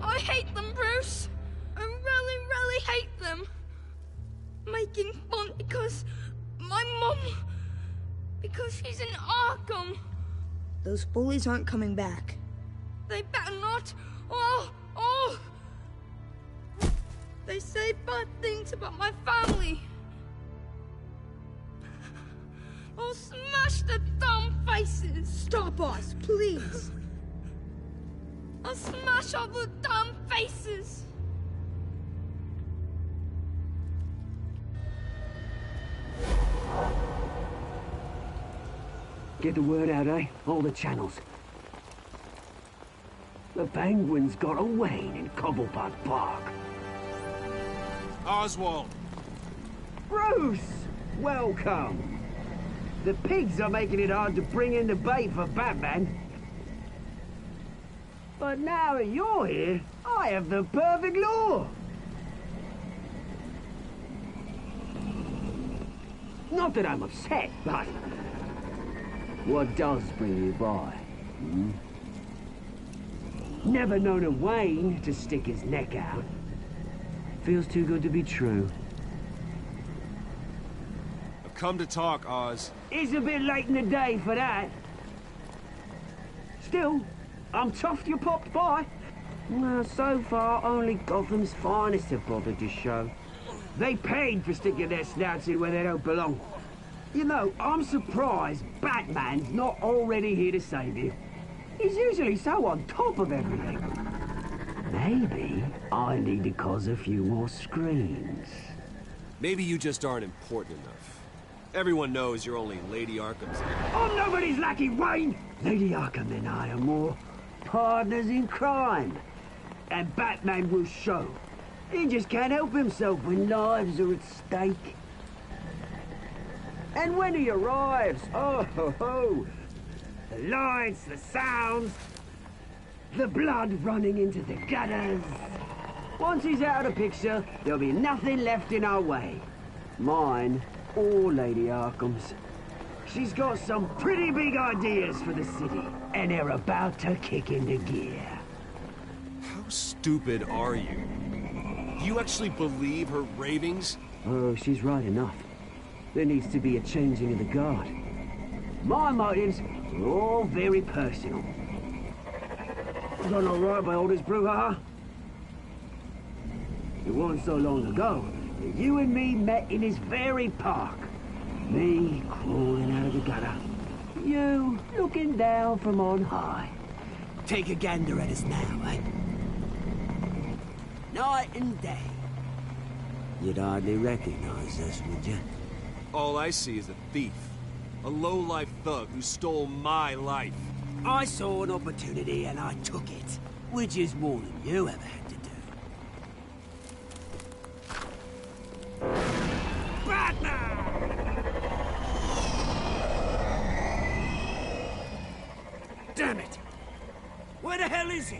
I hate them, Bruce. I really, really hate them. Making fun because my mom... because she's in Arkham. Those bullies aren't coming back. They better not. Oh! They say bad things about my family. I'll smash the dumb faces. Stop us, please. I'll smash all the dumb faces. Get the word out, eh? All the channels. The penguins got a Wayne in Cobblepot Park. Oswald! Bruce! Welcome! The pigs are making it hard to bring in the bait for Batman. But now that you're here, I have the perfect lure! Not that I'm upset, but... what does bring you by? Hmm? Never known a Wayne to stick his neck out. Feels too good to be true. I've come to talk, Oz. It's a bit late in the day for that. Still, I'm chuffed you popped by. Well, so far, only Gotham's finest have bothered to show. They paid for sticking their snouts in where they don't belong. You know, I'm surprised Batman's not already here to save you. He's usually so on top of everything. Maybe I need to cause a few more screams. Maybe you just aren't important enough. Everyone knows you're only Lady Arkham's. I'm nobody's lackey, Wayne! Lady Arkham and I are more partners in crime. And Batman will show. He just can't help himself when lives are at stake. And when he arrives, oh ho ho! The lights, the sounds, the blood running into the gutters. Once he's out of the picture, there'll be nothing left in our way. Mine or Lady Arkham's. She's got some pretty big ideas for the city, and they're about to kick into gear. How stupid are you? Do you actually believe her ravings? Oh, she's right enough. There needs to be a changing of the guard. My motives are all very personal. Done all right by all this brouhaha? It wasn't so long ago that you and me met in this very park. Me crawling out of the gutter. You looking down from on high. Take a gander at us now, eh? Night and day. You'd hardly recognize us, would you? All I see is a thief. A low-life thug who stole my life. I saw an opportunity and I took it. Which is more than you ever had to do. Batman! Damn it! Where the hell is he?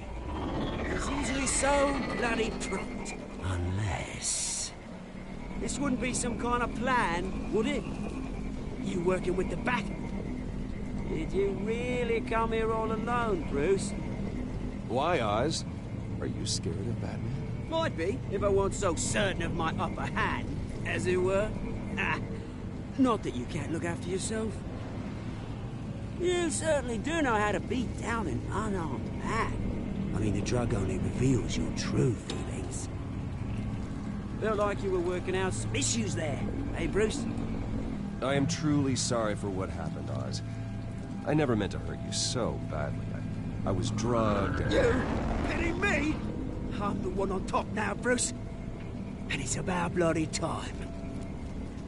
He's usually so bloody prompt. Unless... this wouldn't be some kind of plan, would it? You working with the Bat? Did you really come here all alone, Bruce? Why, Oz? Are you scared of Batman? Might be, if I weren't so certain of my upper hand, as it were. Not that you can't look after yourself. You certainly do know how to beat down an unarmed man. I mean, the drug only reveals your true feelings. Felt like you were working out some issues there, eh, Bruce? I am truly sorry for what happened, Oz. I never meant to hurt you so badly. I was drugged and... You? Pitying me? I'm the one on top now, Bruce. And it's about bloody time.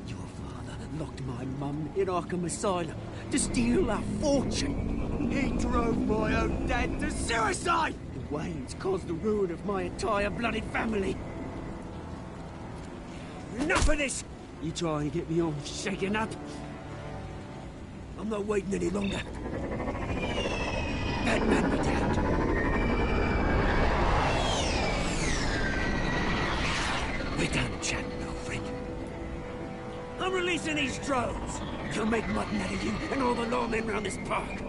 Your father locked my mum in Arkham Asylum to steal our fortune. He drove my own dad to suicide! The Waynes caused the ruin of my entire bloody family. Enough of this! You trying to get me all shaken up? I'm not waiting any longer. Batman be damned. We're done chatting, old friend. I'm releasing these drones. You'll make mutton out of you and all the lawmen around this park.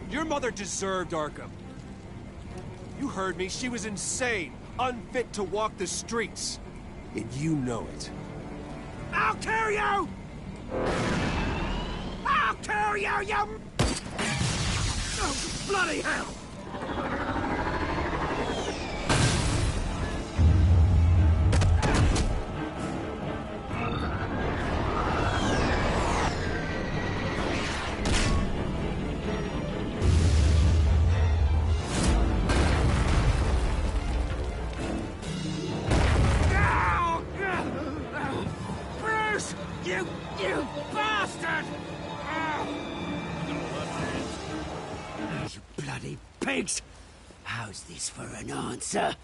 Your mother deserved Arkham. You heard me. She was insane, unfit to walk the streets. And you know it. I'll kill you! I'll kill you, you... oh, bloody hell! You bastard! You bloody How's this for an answer?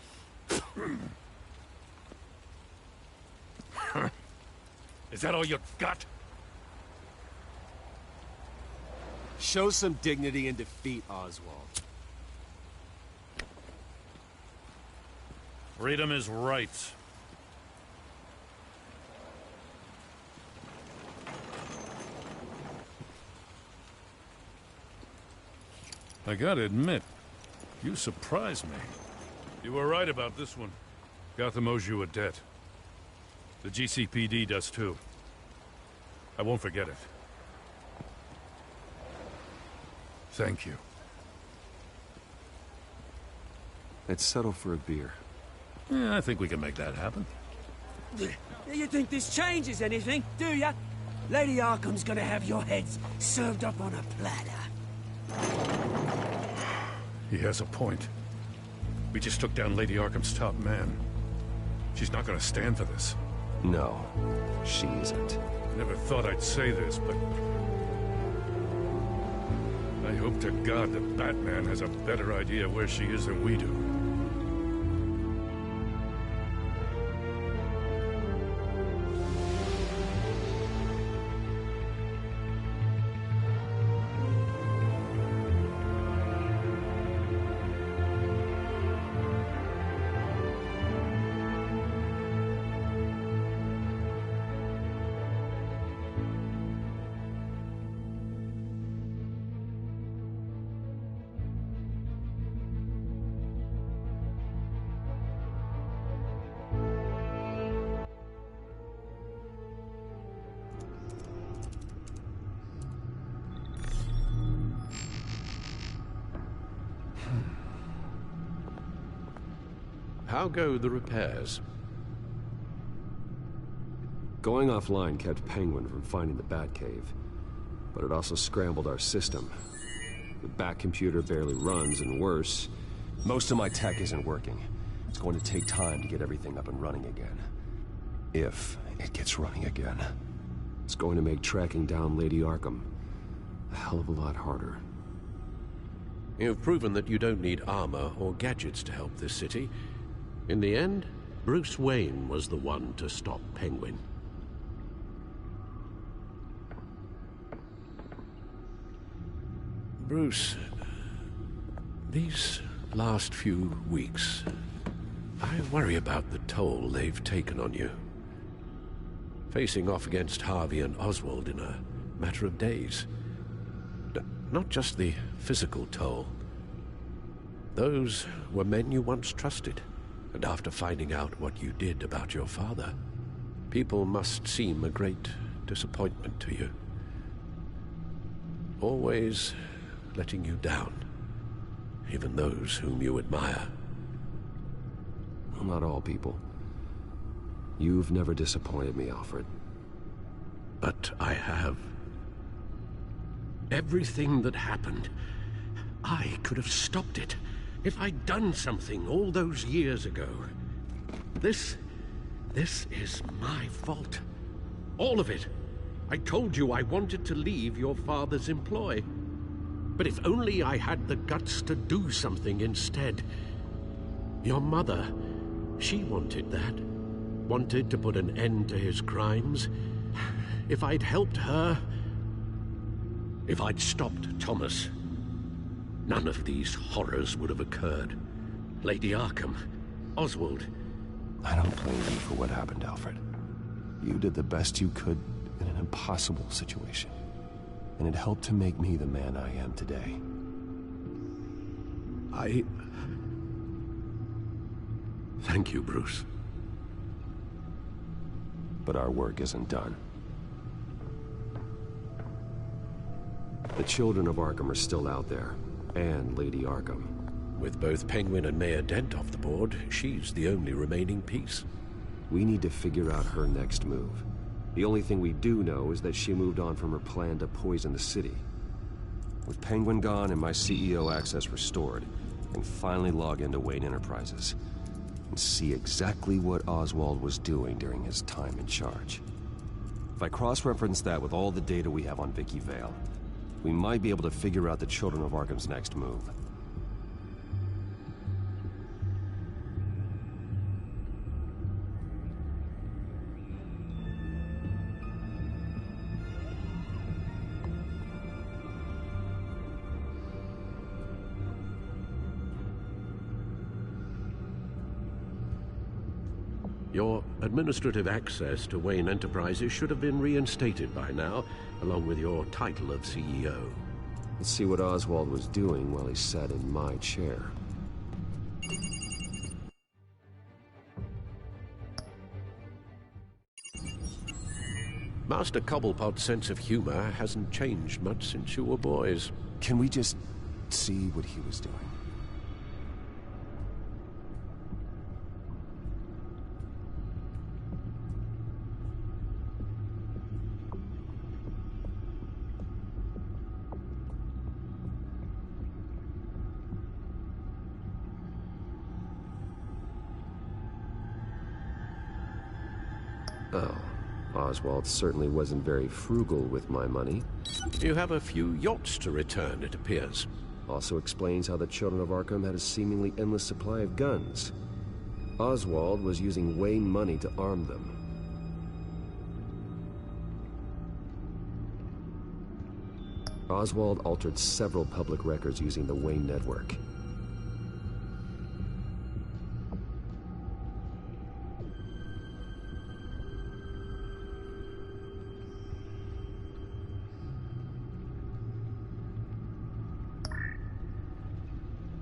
Is that all you got? Show some dignity and defeat, Oswald. Freedom is right. I gotta admit, you surprised me. You were right about this one. Gotham owes you a debt. The GCPD does too. I won't forget it. Thank you. Let's settle for a beer. Yeah, I think we can make that happen. You think this changes anything, do ya? Lady Arkham's gonna have your heads served up on a platter. He has a point. We just took down Lady Arkham's top man. She's not gonna stand for this. No, she isn't. Never thought I'd say this, but I hope to God that Batman has a better idea where she is than we do. How go the repairs? Going offline kept Penguin from finding the Batcave, but it also scrambled our system. The Bat computer barely runs, and worse, most of my tech isn't working. It's going to take time to get everything up and running again. If it gets running again. It's going to make tracking down Lady Arkham a hell of a lot harder. You've proven that you don't need armor or gadgets to help this city. In the end, Bruce Wayne was the one to stop Penguin. Bruce, these last few weeks, I worry about the toll they've taken on you. Facing off against Harvey and Oswald in a matter of days. Not just the physical toll. Those were men you once trusted. And after finding out what you did about your father, people must seem a great disappointment to you. Always letting you down, even those whom you admire. Well, not all people. You've never disappointed me, Alfred. But I have. Everything that happened, I could have stopped it. If I'd done something all those years ago. This is my fault. All of it. I told you I wanted to leave your father's employ. But if only I had the guts to do something instead. Your mother, she wanted that. Wanted to put an end to his crimes. If I'd helped her, if I'd stopped Thomas, none of these horrors would have occurred. Lady Arkham, Oswald. I don't blame you for what happened, Alfred. You did the best you could in an impossible situation. And it helped to make me the man I am today. Thank you, Bruce. But our work isn't done. The children of Arkham are still out there. And Lady Arkham. With both Penguin and Mayor Dent off the board, she's the only remaining piece. We need to figure out her next move. The only thing we do know is that she moved on from her plan to poison the city. With Penguin gone and my CEO access restored, I can finally log into Wayne Enterprises and see exactly what Oswald was doing during his time in charge. If I cross-reference that with all the data we have on Vicky Vale, we might be able to figure out the Children of Arkham's next move. Your administrative access to Wayne Enterprises should have been reinstated by now, along with your title of CEO. Let's see what Oswald was doing while he sat in my chair. Master Cobblepot's sense of humor hasn't changed much since you were boys. Can we just see what he was doing? Oh. Oswald certainly wasn't very frugal with my money. You have a few yachts to return, it appears. Also explains how the Children of Arkham had a seemingly endless supply of guns. Oswald was using Wayne money to arm them. Oswald altered several public records using the Wayne network.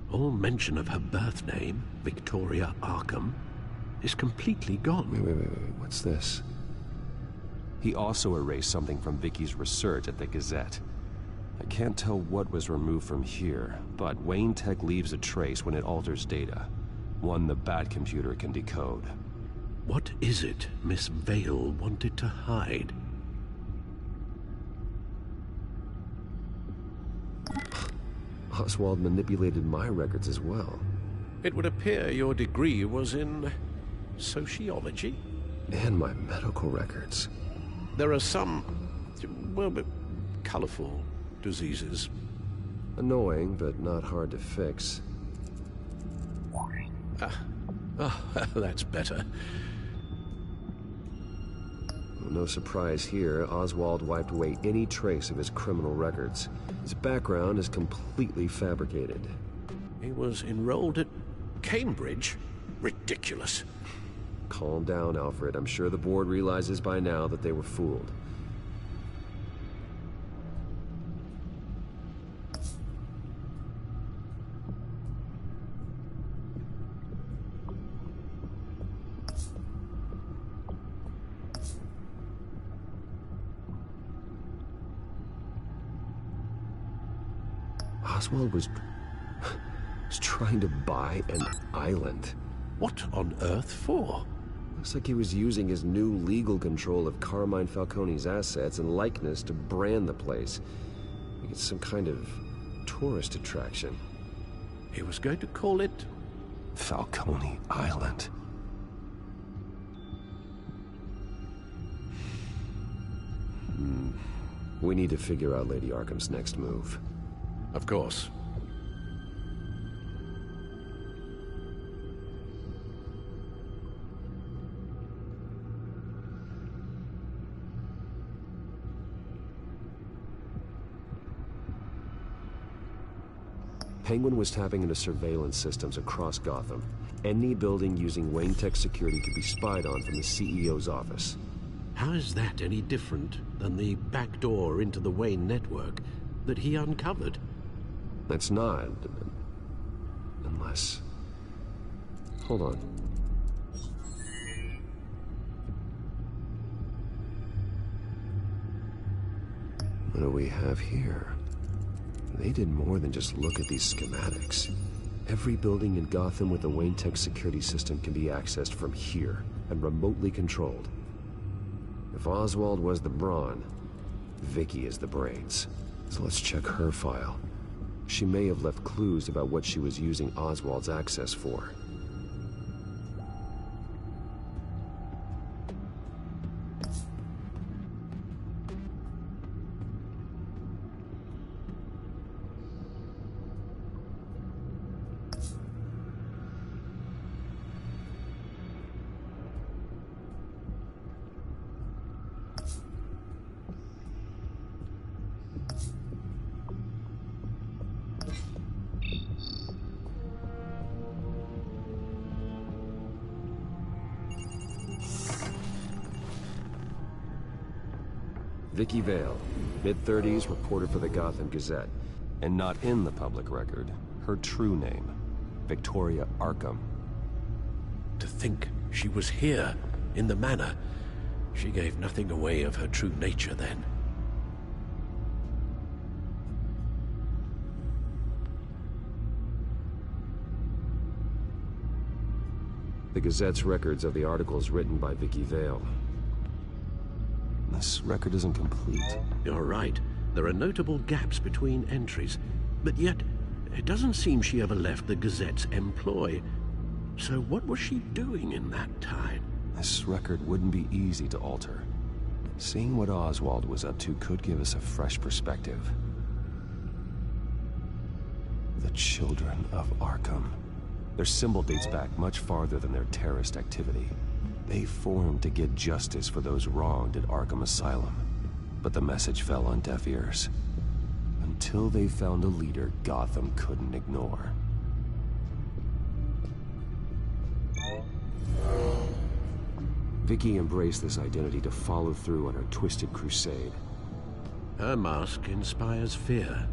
All mention of her birth name, Victoria Arkham, is completely gone. Wait, what's this? He also erased something from Vicky's research at the Gazette. I can't tell what was removed from here, but Wayne Tech leaves a trace when it alters data. One the Bat computer can decode. What is it Miss Vale wanted to hide? Oswald manipulated my records as well. It would appear your degree was in sociology? And my medical records. There are some, well, colorful diseases. Annoying, but not hard to fix. That's better. No surprise here, Oswald wiped away any trace of his criminal records. His background is completely fabricated. He was enrolled at Cambridge? Ridiculous. Calm down, Alfred. I'm sure the board realizes by now that they were fooled. Oswald was trying to buy an island. What on earth for? Looks like he was using his new legal control of Carmine Falcone's assets and likeness to brand the place. Like it's some kind of tourist attraction. He was going to call it Falcone Island. We need to figure out Lady Arkham's next move. Of course. Penguin was tapping into surveillance systems across Gotham. Any building using Wayne Tech security could be spied on from the CEO's office. How is that any different than the back door into the Wayne network that he uncovered? That's not. Unless... Hold on. What do we have here? They did more than just look at these schematics. Every building in Gotham with a Wayne Tech security system can be accessed from here and remotely controlled. If Oswald was the brawn, Vicky is the brains. So let's check her file. She may have left clues about what she was using Oswald's access for. Vicky Vale, mid-30s, reporter for the Gotham Gazette. And not in the public record, her true name, Victoria Arkham. To think she was here, in the manor. She gave nothing away of her true nature then. The Gazette's records of the articles written by Vicky Vale. This record isn't complete. You're right. There are notable gaps between entries, but yet it doesn't seem she ever left the Gazette's employ. So what was she doing in that time? This record wouldn't be easy to alter. Seeing what Oswald was up to could give us a fresh perspective. The Children of Arkham. Their symbol dates back much farther than their terrorist activity. They formed to get justice for those wronged at Arkham Asylum. But the message fell on deaf ears. Until they found a leader Gotham couldn't ignore. Vicky embraced this identity to follow through on her twisted crusade. Her mask inspires fear.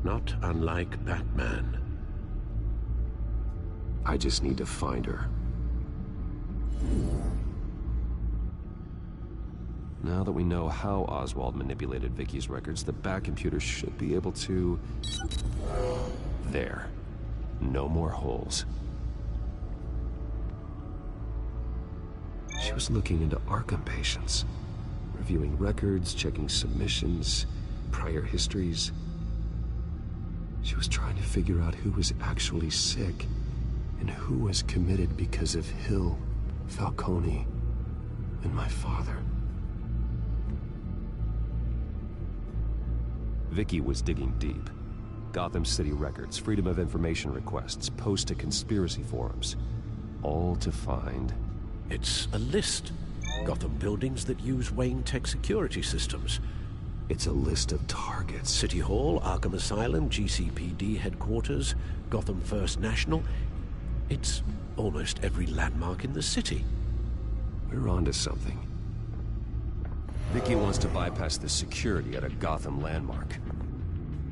Not unlike Batman. I just need to find her. Now that we know how Oswald manipulated Vicky's records, the Bat computer should be able to... There. No more holes. She was looking into Arkham patients, reviewing records, checking submissions, prior histories. She was trying to figure out who was actually sick and who was committed because of Hill, Falcone, and my father. Vicky was digging deep. Gotham City records, Freedom of Information requests, posts to conspiracy forums. All to find... It's a list. Gotham buildings that use Wayne Tech security systems. It's a list of targets. City Hall, Arkham Asylum, GCPD headquarters, Gotham First National. It's almost every landmark in the city. We're onto something. Vicky wants to bypass the security at a Gotham landmark.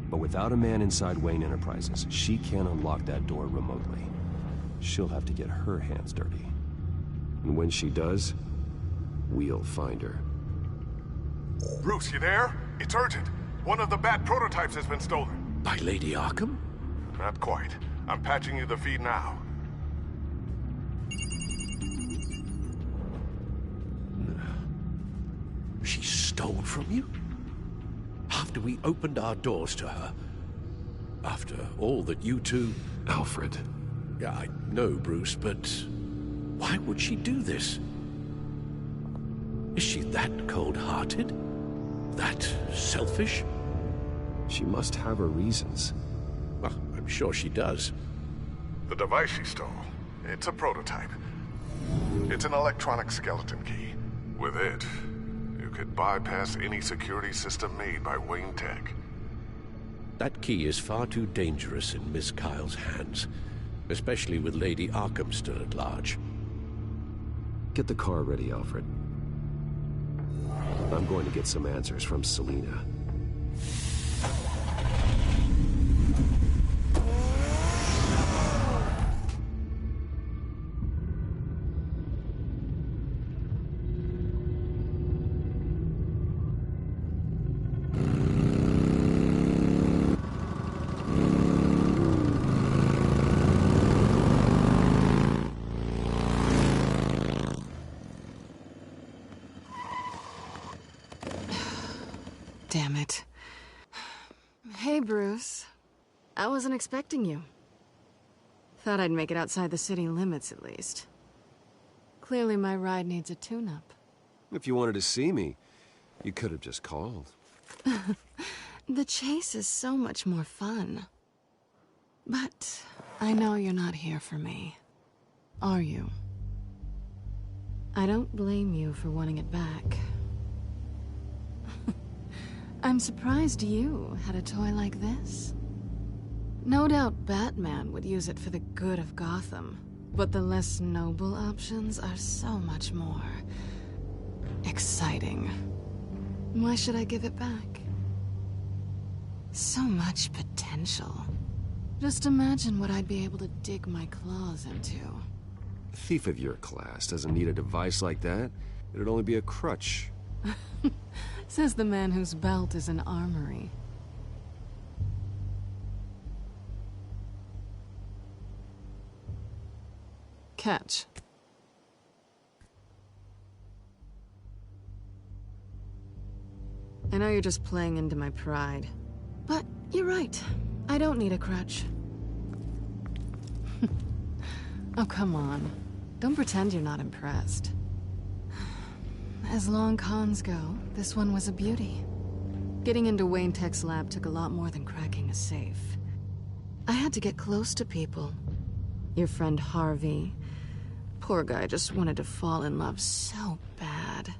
But without a man inside Wayne Enterprises, she can't unlock that door remotely. She'll have to get her hands dirty. And when she does, we'll find her. Bruce, you there? It's urgent. One of the Bat prototypes has been stolen. By Lady Arkham? Not quite. I'm patching you the feed now. She stole from you? After we opened our doors to her? After all that you two... Alfred. Yeah, I know, Bruce, but... why would she do this? Is she that cold-hearted? That selfish? She must have her reasons. Well, I'm sure she does. The device she stole, it's a prototype. It's an electronic skeleton key. With it, you could bypass any security system made by Wayne Tech. That key is far too dangerous in Miss Kyle's hands, especially with Lady Arkham still at large. Get the car ready, Alfred. I'm going to get some answers from Selina. Damn it. Hey, Bruce. I wasn't expecting you. Thought I'd make it outside the city limits, at least. Clearly my ride needs a tune-up. If you wanted to see me, you could have just called. The chase is so much more fun. But I know you're not here for me. Are you? I don't blame you for wanting it back. I'm surprised you had a toy like this. No doubt Batman would use it for the good of Gotham, but the less noble options are so much more exciting. Why should I give it back? So much potential. Just imagine what I'd be able to dig my claws into. A thief of your class doesn't need a device like that. It'd only be a crutch. Says the man whose belt is an armory. Catch. I know you're just playing into my pride, but you're right. I don't need a crutch. Oh, come on. Don't pretend you're not impressed. As long cons go, this one was a beauty. Getting into Wayne Tech's lab took a lot more than cracking a safe. I had to get close to people. Your friend Harvey. Poor guy just wanted to fall in love so bad.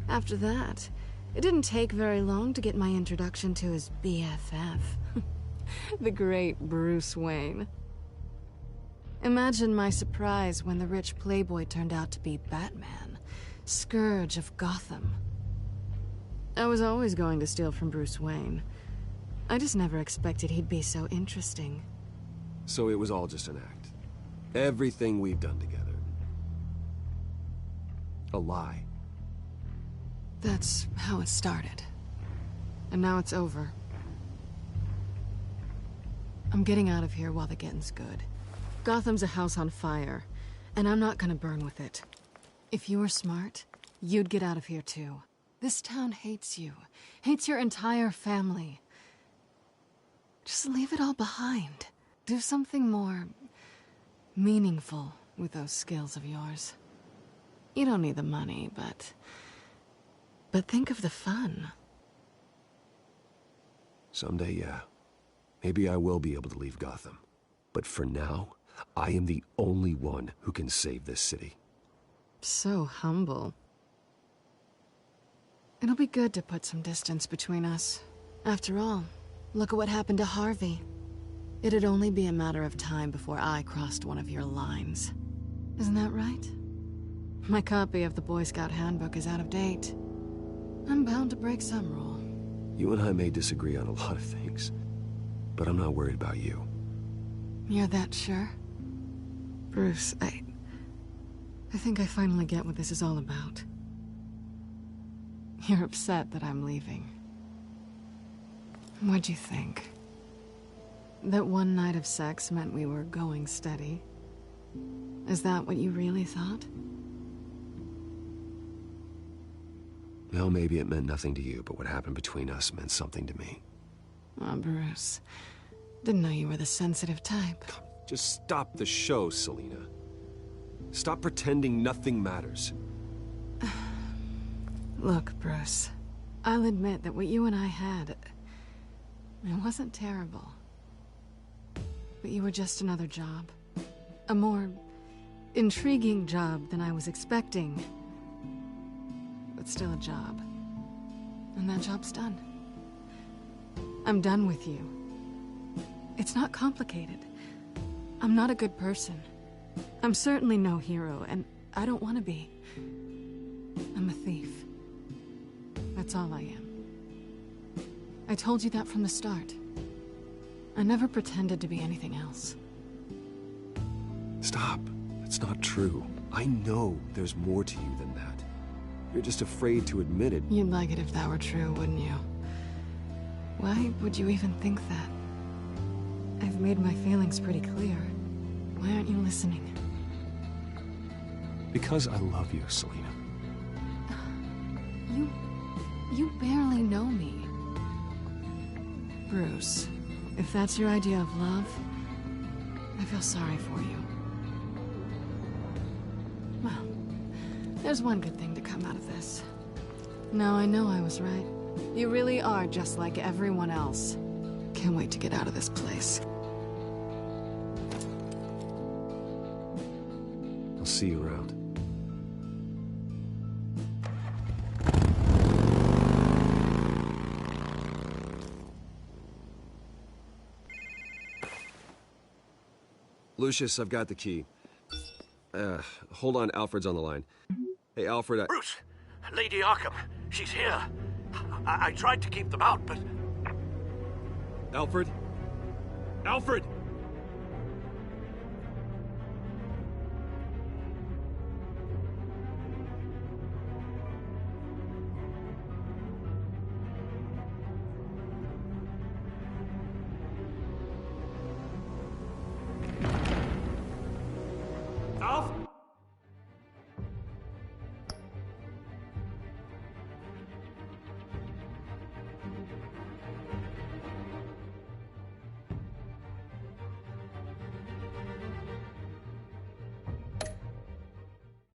After that, it didn't take very long to get my introduction to his BFF. The great Bruce Wayne. Imagine my surprise when the rich playboy turned out to be Batman, Scourge of Gotham. I was always going to steal from Bruce Wayne. I just never expected he'd be so interesting. So it was all just an act. Everything we've done together. A lie. That's how it started. And now it's over. I'm getting out of here while the getting's good. Gotham's a house on fire, and I'm not gonna burn with it. If you were smart, you'd get out of here too. This town hates you. Hates your entire family. Just leave it all behind. Do something more meaningful with those skills of yours. You don't need the money, but think of the fun. Someday, yeah. Maybe I will be able to leave Gotham. But for now, I am the only one who can save this city. So humble. It'll be good to put some distance between us. After all, look at what happened to Harvey. It'd only be a matter of time before I crossed one of your lines. Isn't that right? My copy of the Boy Scout Handbook is out of date. I'm bound to break some rule. You and I may disagree on a lot of things, but I'm not worried about you. You're that sure? Bruce, I think I finally get what this is all about. You're upset that I'm leaving. What'd you think? That one night of sex meant we were going steady? Is that what you really thought? Well, maybe it meant nothing to you, but what happened between us meant something to me. Oh, Bruce. Didn't know you were the sensitive type. Just stop the show, Selina. Stop pretending nothing matters. Look, Bruce. I'll admit that what you and I had, it wasn't terrible. But you were just another job. A more intriguing job than I was expecting. But still a job. And that job's done. I'm done with you. It's not complicated. I'm not a good person. I'm certainly no hero, and I don't want to be. I'm a thief. That's all I am. I told you that from the start. I never pretended to be anything else. Stop. That's not true. I know there's more to you than that. You're just afraid to admit it. You'd like it if that were true, wouldn't you? Why would you even think that? I've made my feelings pretty clear. Why aren't you listening? Because I love you, Selina. You barely know me. Bruce, if that's your idea of love, I feel sorry for you. Well, there's one good thing to come out of this. Now I know I was right. You really are just like everyone else. Can't wait to get out of this place. I'll see you around. Lucius, I've got the key. Hold on, Alfred's on the line. Hey, Alfred, Bruce! Lady Arkham, she's here. I tried to keep them out, but... Alfred? Alfred! Alf?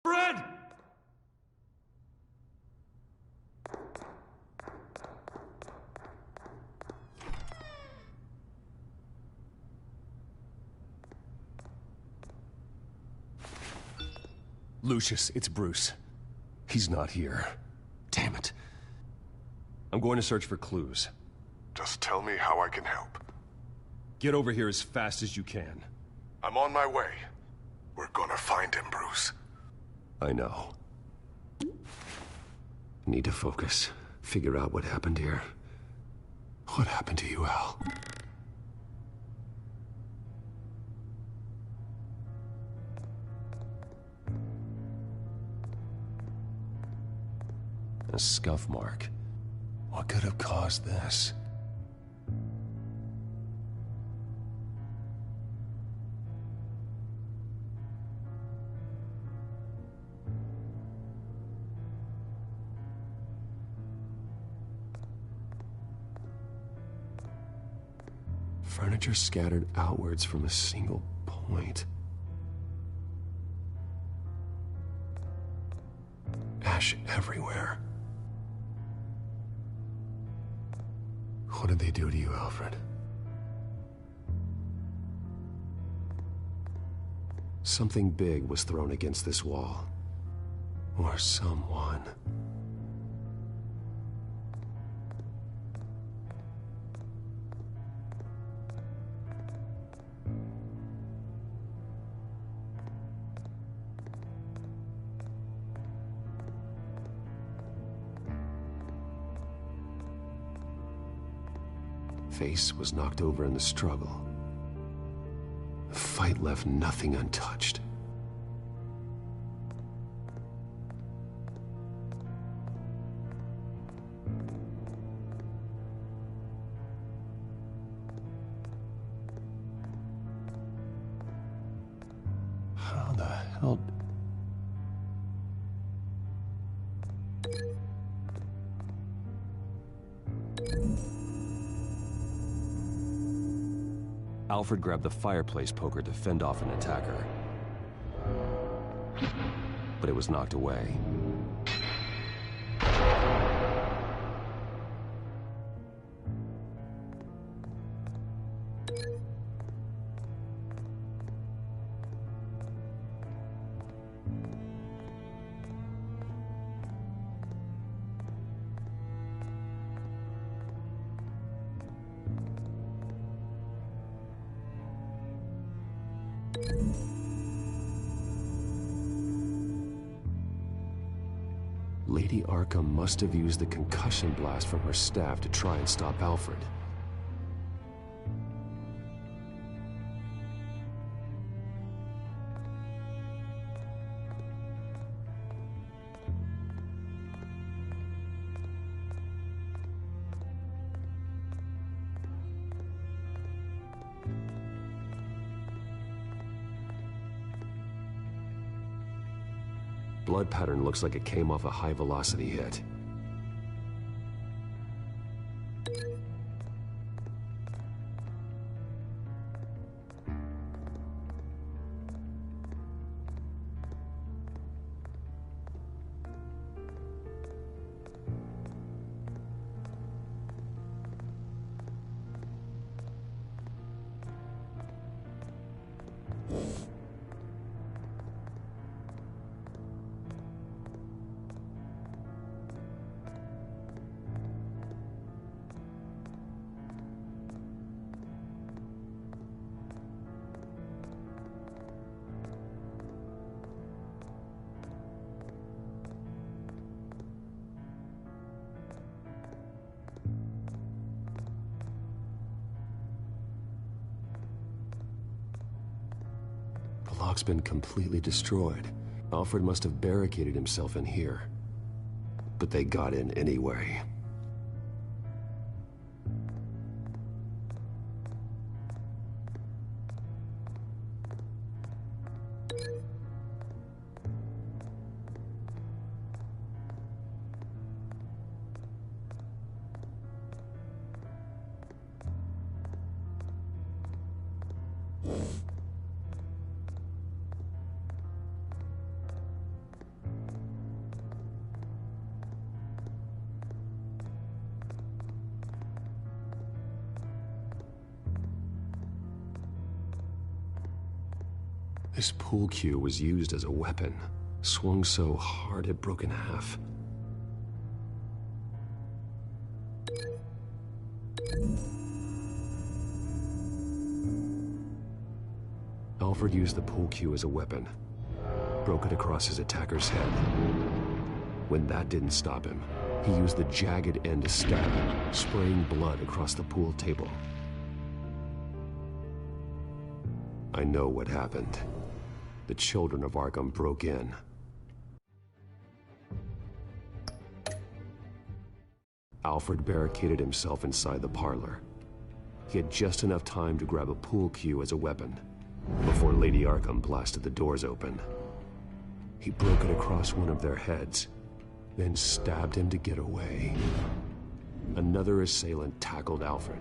Fred! Lucius, it's Bruce. He's not here. Damn it. I'm going to search for clues. Just tell me how I can help. Get over here as fast as you can. I'm on my way. We're gonna find him, Bruce. I know. Need to focus. Figure out what happened here. What happened to you, Al? A scuff mark. What could have caused this? Furniture scattered outwards from a single point. Ash everywhere. What did they do to you, Alfred? Something big was thrown against this wall. Or someone. Face was knocked over in the struggle. The fight left nothing untouched. How the hell... Alfred grabbed the fireplace poker to fend off an attacker. But it was knocked away. Lady Arkham must have used the concussion blast from her staff to try and stop Alfred. Blood pattern looks like it came off a high-velocity hit. The lock's been completely destroyed. Alfred must have barricaded himself in here. But they got in anyway. This pool cue was used as a weapon, swung so hard it broke in half. Alfred used the pool cue as a weapon, broke it across his attacker's head. When that didn't stop him, he used the jagged end to stab him, spraying blood across the pool table. I know what happened. The children of Arkham broke in. Alfred barricaded himself inside the parlor. He had just enough time to grab a pool cue as a weapon before Lady Arkham blasted the doors open. He broke it across one of their heads, then stabbed him to get away. Another assailant tackled Alfred,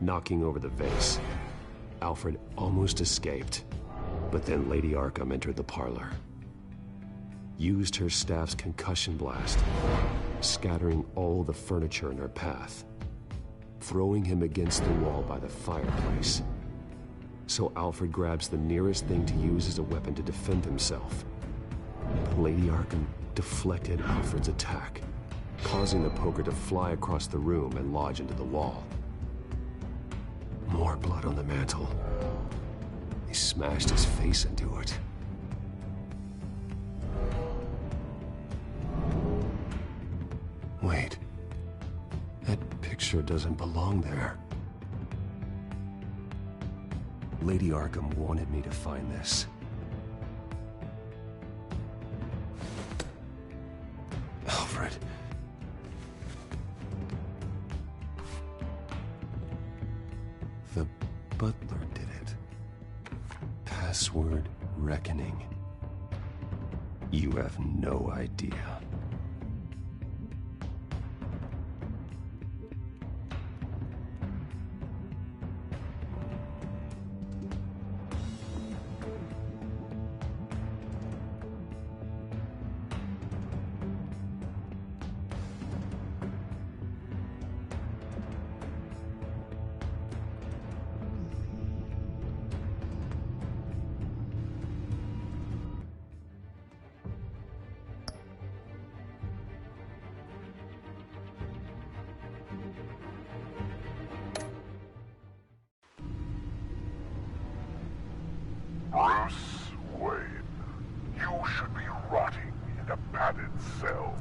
knocking over the vase. Alfred almost escaped. But then Lady Arkham entered the parlor, used her staff's concussion blast, scattering all the furniture in her path, throwing him against the wall by the fireplace. So Alfred grabs the nearest thing to use as a weapon to defend himself. But Lady Arkham deflected Alfred's attack, causing the poker to fly across the room and lodge into the wall. More blood on the mantle. He smashed his face into it. Wait. That picture doesn't belong there. Lady Arkham wanted me to find this. Alfred. The butler did it. Password reckoning. You have no idea. Bruce Wayne, you should be rotting in a padded cell.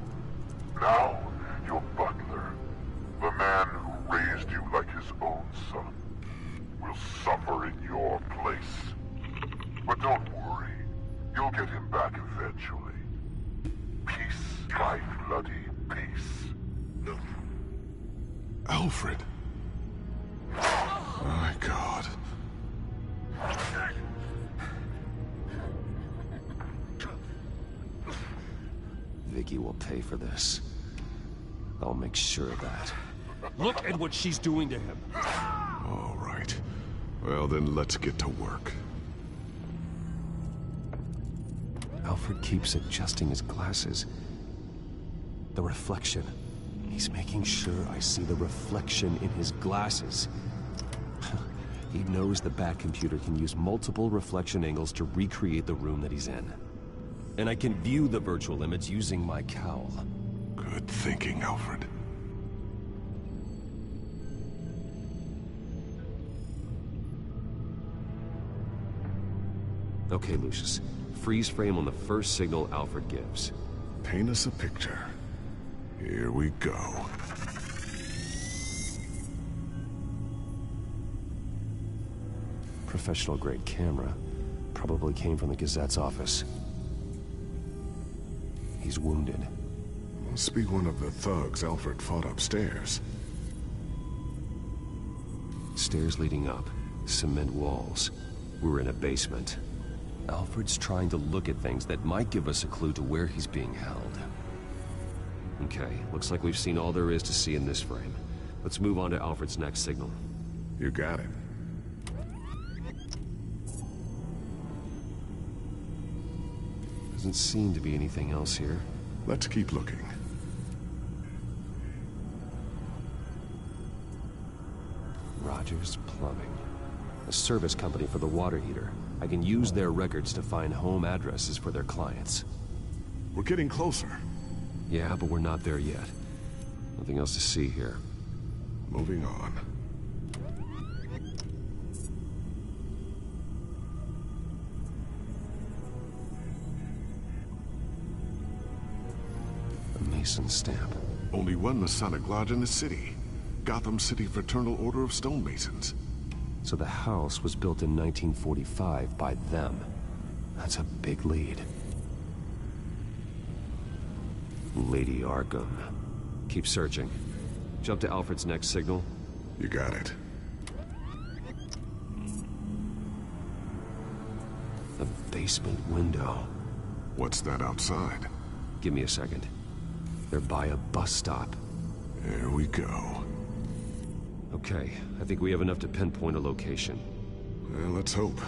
Now, your butler, the man who raised you like his own son, will suffer in your place. But don't worry, you'll get him back eventually. Peace by bloody peace. Alfred. My God. Vicky will pay for this. I'll make sure of that. Look at what she's doing to him. All right. Well, then let's get to work. Alfred keeps adjusting his glasses. The reflection. He's making sure I see the reflection in his glasses. He knows the Bat-computer can use multiple reflection angles to recreate the room that he's in. And I can view the virtual image using my cowl. Good thinking, Alfred. Okay, Lucius. Freeze frame on the first signal Alfred gives. Paint us a picture. Here we go. Professional-grade camera. Probably came from the Gazette's office. He's wounded. Must be one of the thugs Alfred fought upstairs. Stairs leading up. Cement walls. We're in a basement. Alfred's trying to look at things that might give us a clue to where he's being held. Okay, looks like we've seen all there is to see in this frame. Let's move on to Alfred's next signal. You got it. Doesn't seem to be anything else here. Let's keep looking. Rogers Plumbing. A service company for the water heater. I can use their records to find home addresses for their clients. We're getting closer. Yeah, but we're not there yet. Nothing else to see here. Moving on. A Mason stamp. Only one Masonic lodge in the city. Gotham City Fraternal Order of Stonemasons. So the house was built in 1945 by them. That's a big lead. Lady Arkham. Keep searching. Jump to Alfred's next signal. You got it. The basement window. What's that outside? Give me a second. They're by a bus stop. There we go. Okay, I think we have enough to pinpoint a location. Well, let's hope.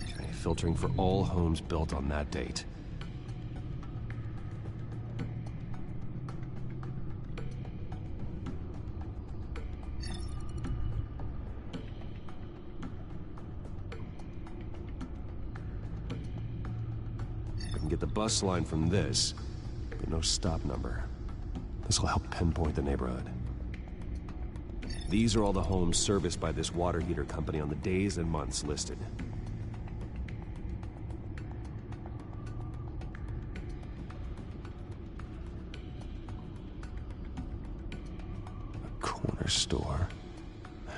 Okay, filtering for all homes built on that date. Get the bus line from this, but no stop number. This will help pinpoint the neighborhood. These are all the homes serviced by this water heater company on the days and months listed. A corner store.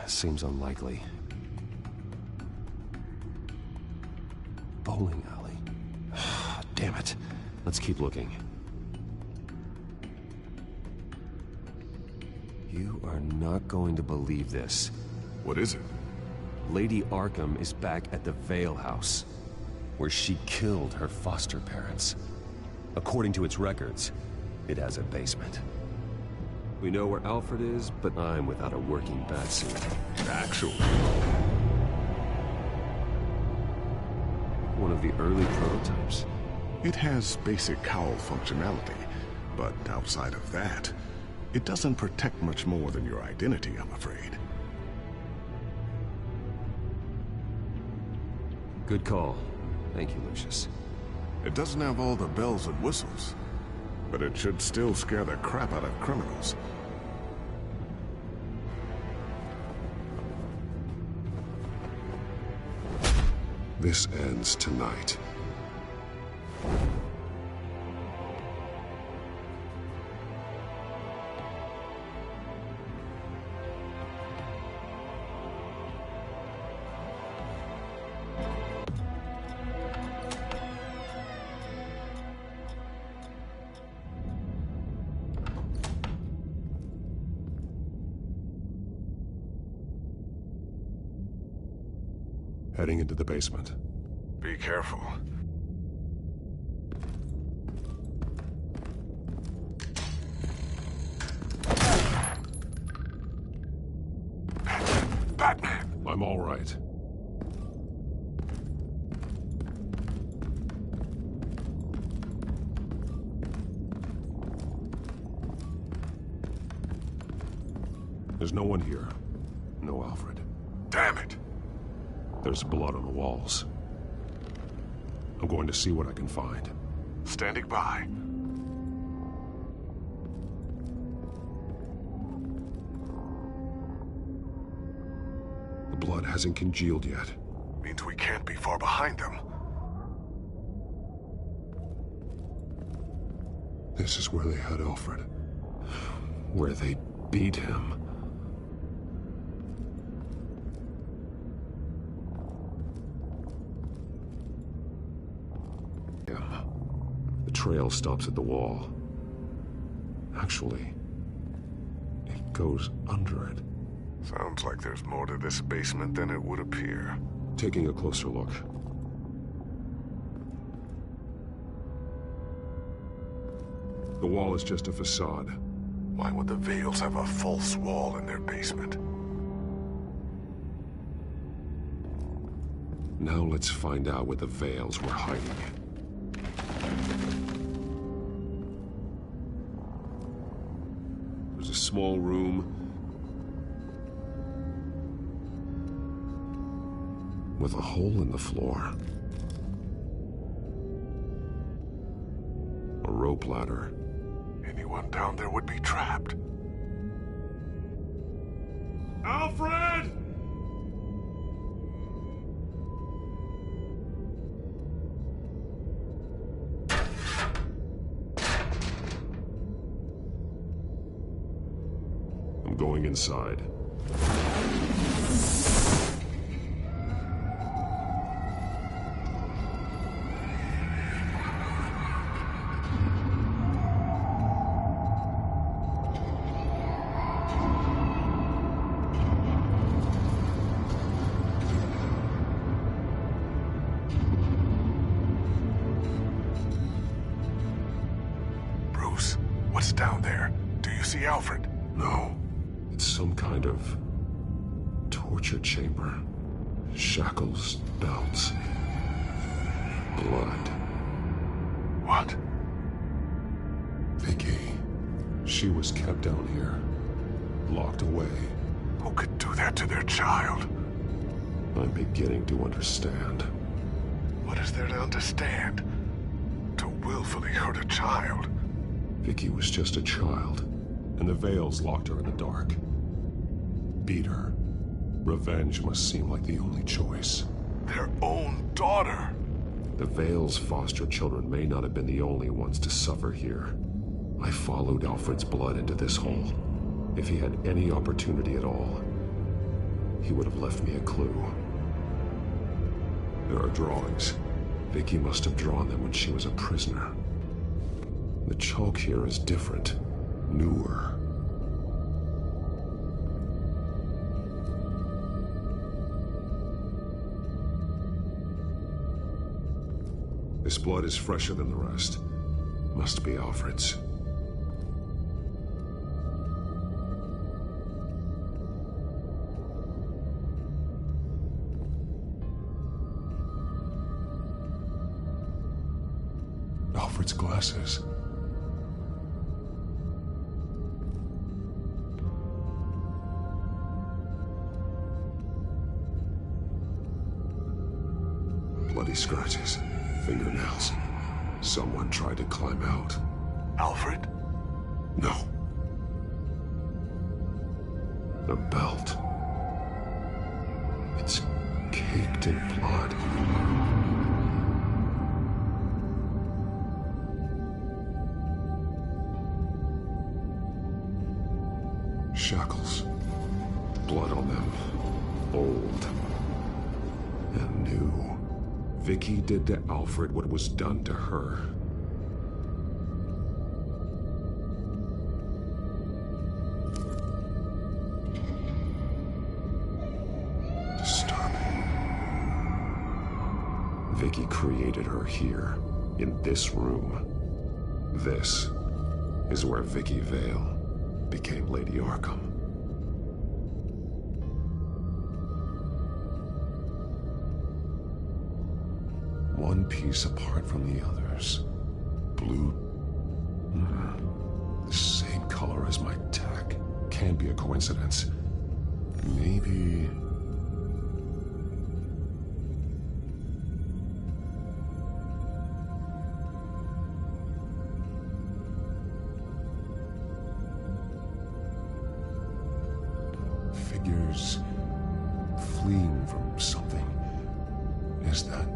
Seems unlikely. Bowling alley. Damn it. Let's keep looking. You are not going to believe this. What is it? Lady Arkham is back at the Vale House, where she killed her foster parents. According to its records, it has a basement. We know where Alfred is, but I'm without a working batsuit. Actually. One of the early prototypes. It has basic cowl functionality, but outside of that, it doesn't protect much more than your identity, I'm afraid. Good call. Thank you, Lucius. It doesn't have all the bells and whistles, but it should still scare the crap out of criminals. This ends tonight. Heading into the basement. Be careful. Batman! I'm all right. There's no one here. No Alfred. Damn it! There's blood on the walls. I'm going to see what I can find. Standing by. The blood hasn't congealed yet. Means we can't be far behind them. This is where they had Alfred. Where they beat him. Yeah. The trail stops at the wall. Actually, it goes under it. Sounds like there's more to this basement than it would appear. Taking a closer look. The wall is just a facade. Why would the Vales have a false wall in their basement? Now let's find out where the Vales were hiding. There's a small room with a hole in the floor. A rope ladder. Anyone down there would be trapped. Alfred! I'm going inside. Bruce, what's down there? Do you see Alfred? No. It's some kind of torture chamber. Shackles, belts, blood. What? Vicky. She was kept down here. Locked away. Who could do that to their child? I'm beginning to understand. What is there to understand? To willfully hurt a child? Vicky was just a child, and the Vales locked her in the dark. Beat her. Revenge must seem like the only choice. Their own daughter! The Vales' foster children may not have been the only ones to suffer here. I followed Alfred's blood into this hole. If he had any opportunity at all, he would have left me a clue. There are drawings. Vicky must have drawn them when she was a prisoner. The chalk here is different, newer. This blood is fresher than the rest. Must be Alfred's. Alfred's glasses. Bloody scratches, fingernails. Someone tried to climb out. Alfred? No. The belt. It's caked in blood. Shackles. Blood on them. Old. And new. Vicky did to Alfred what was done to her. Disturbing. Vicky created her here, in this room. This is where Vicky Vale became Lady Arkham. One piece apart from the others. Blue. The same color as my tech. Can't be a coincidence. Maybe... figures fleeing from something. Is that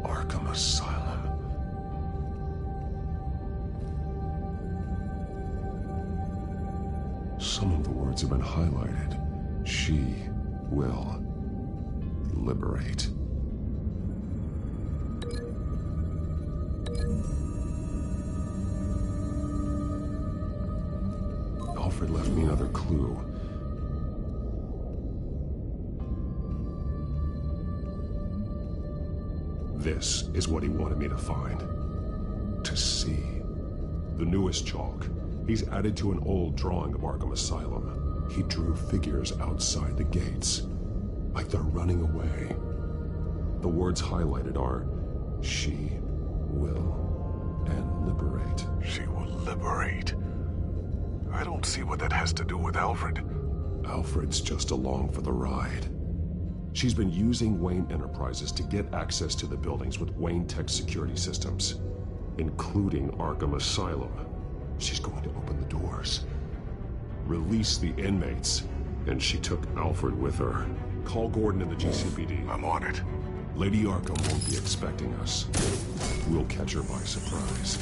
Arkham Asylum? Some of the words have been highlighted. She will liberate. Alfred left me another clue. This is what he wanted me to find. To see. The newest chalk. He's added to an old drawing of Arkham Asylum. He drew figures outside the gates. Like they're running away. The words highlighted are, she will and liberate. She will liberate. I don't see what that has to do with Alfred. Alfred's just along for the ride. She's been using Wayne Enterprises to get access to the buildings with Wayne Tech security systems, including Arkham Asylum. She's going to open the doors, release the inmates, and she took Alfred with her. Call Gordon and the GCPD. I'm on it. Lady Arkham won't be expecting us. We'll catch her by surprise.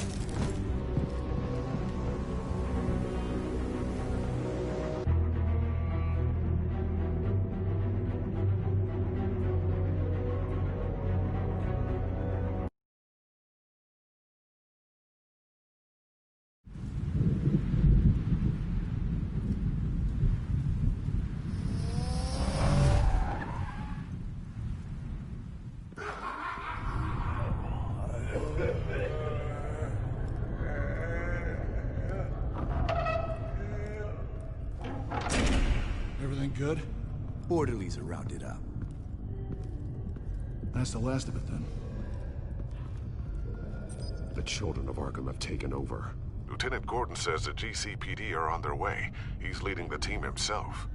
Everything good? Orderlies are rounded up. That's the last of it, then. The children of Arkham have taken over. Lieutenant Gordon says the GCPD are on their way. He's leading the team himself.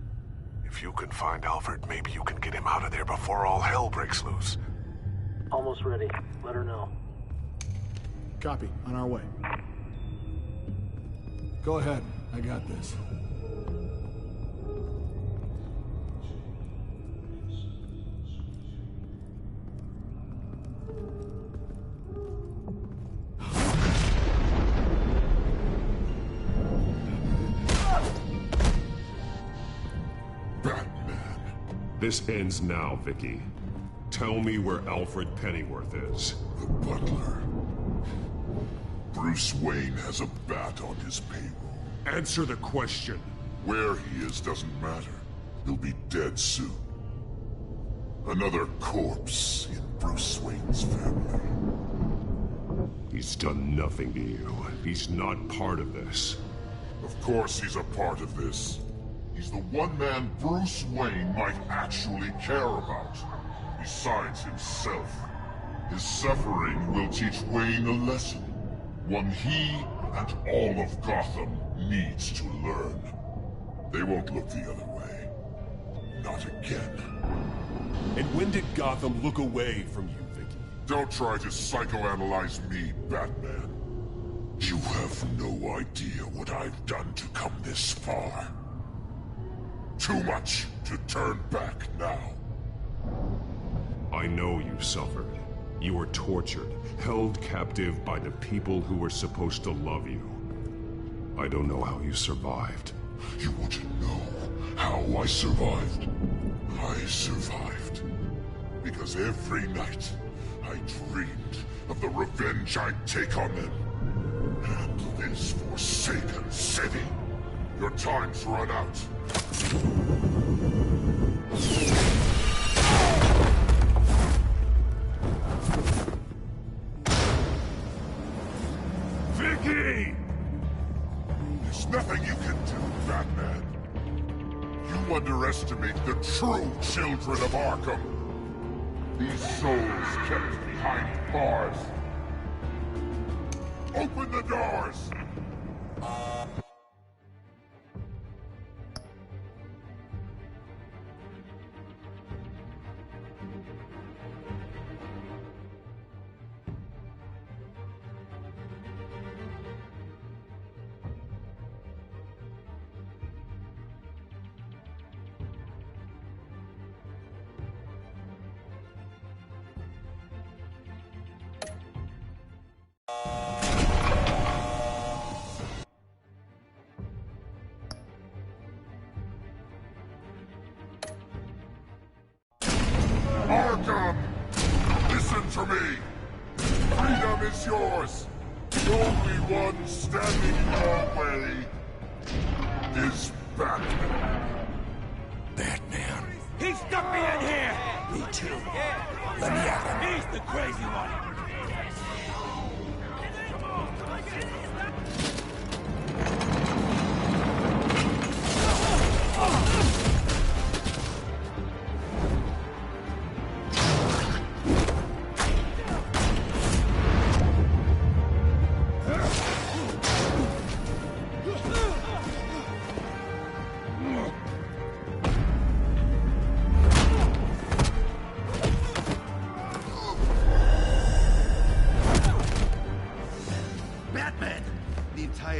If you can find Alfred, maybe you can get him out of there before all hell breaks loose. Almost ready. Let her know. Copy. On our way. Go ahead. I got this. This ends now, Vicky. Tell me where Alfred Pennyworth is. The butler. Bruce Wayne has a bat on his payroll. Answer the question. Where he is doesn't matter. He'll be dead soon. Another corpse in Bruce Wayne's family. He's done nothing to you. He's not part of this. Of course he's a part of this. He's the one man Bruce Wayne might actually care about. Besides himself. His suffering will teach Wayne a lesson. One he and all of Gotham needs to learn. They won't look the other way. Not again. And when did Gotham look away from you, Vicky? Don't try to psychoanalyze me, Batman. You have no idea what I've done to come this far. Too much to turn back now. I know you suffered. You were tortured, held captive by the people who were supposed to love you. I don't know how you survived. You want to know how I survived? I survived because every night I dreamed of the revenge I'd take on them. And this forsaken city. Your time's run out. Vicky! There's nothing you can do, Batman. You underestimate the true children of Arkham. These souls kept behind bars. Open the doors! is yours. The only one standing in your way is Batman. Batman. He stuck me in here! Me too. Let me at him. He's the crazy one.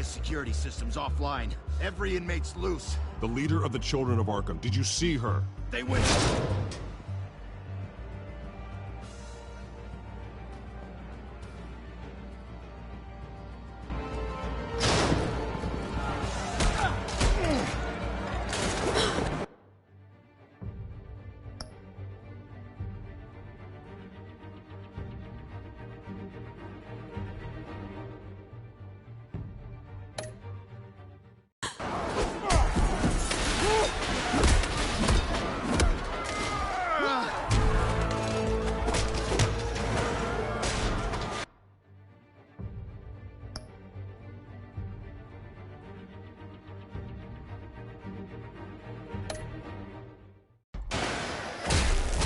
Security system's offline. Every inmate's loose. The leader of the Children of Arkham. Did you see her? They went...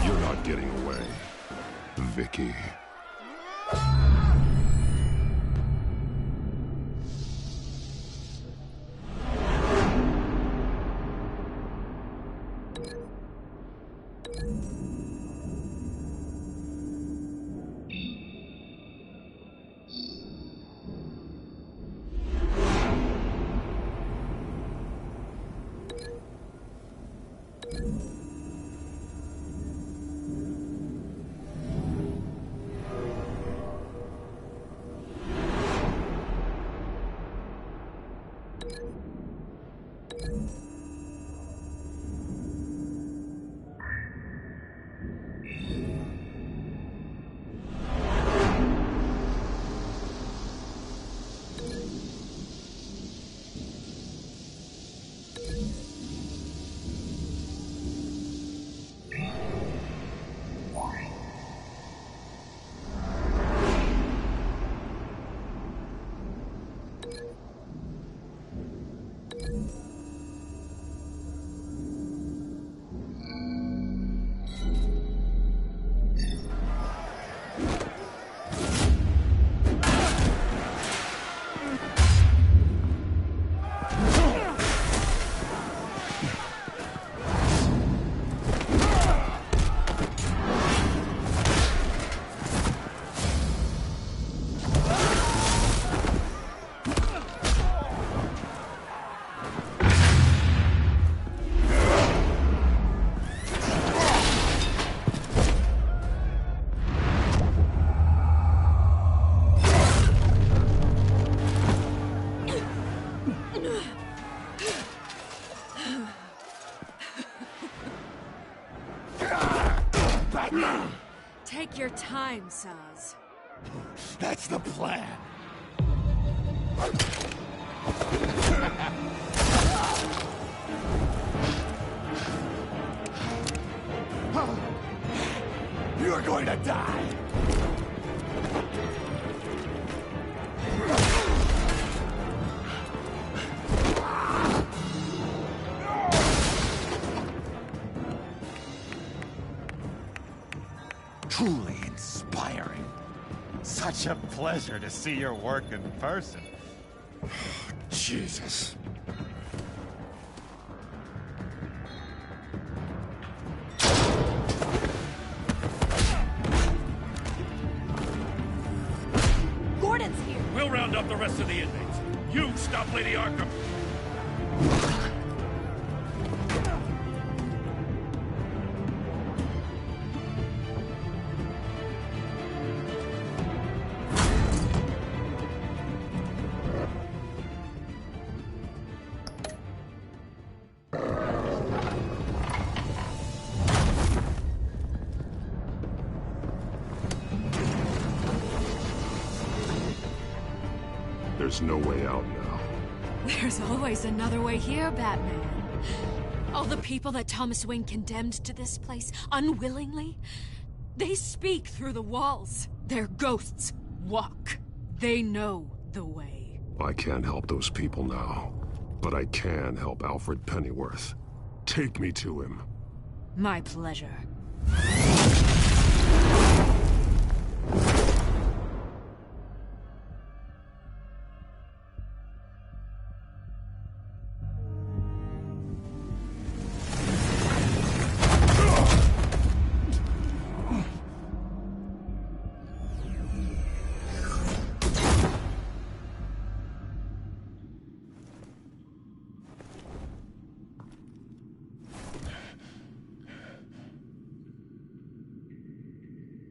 You're not getting away, Vicky. Take your time, Saz. That's the plan. You're going to die. Truly inspiring. Such a pleasure to see your work in person. Jesus. Gordon's here. We'll round up the rest of the inmates. You stop Lady Arkham. There's no way out now. There's always another way here, Batman. All the people that Thomas Wayne condemned to this place unwillingly, they speak through the walls. Their ghosts walk. They know the way. I can't help those people now, but I can help Alfred Pennyworth. Take me to him. My pleasure.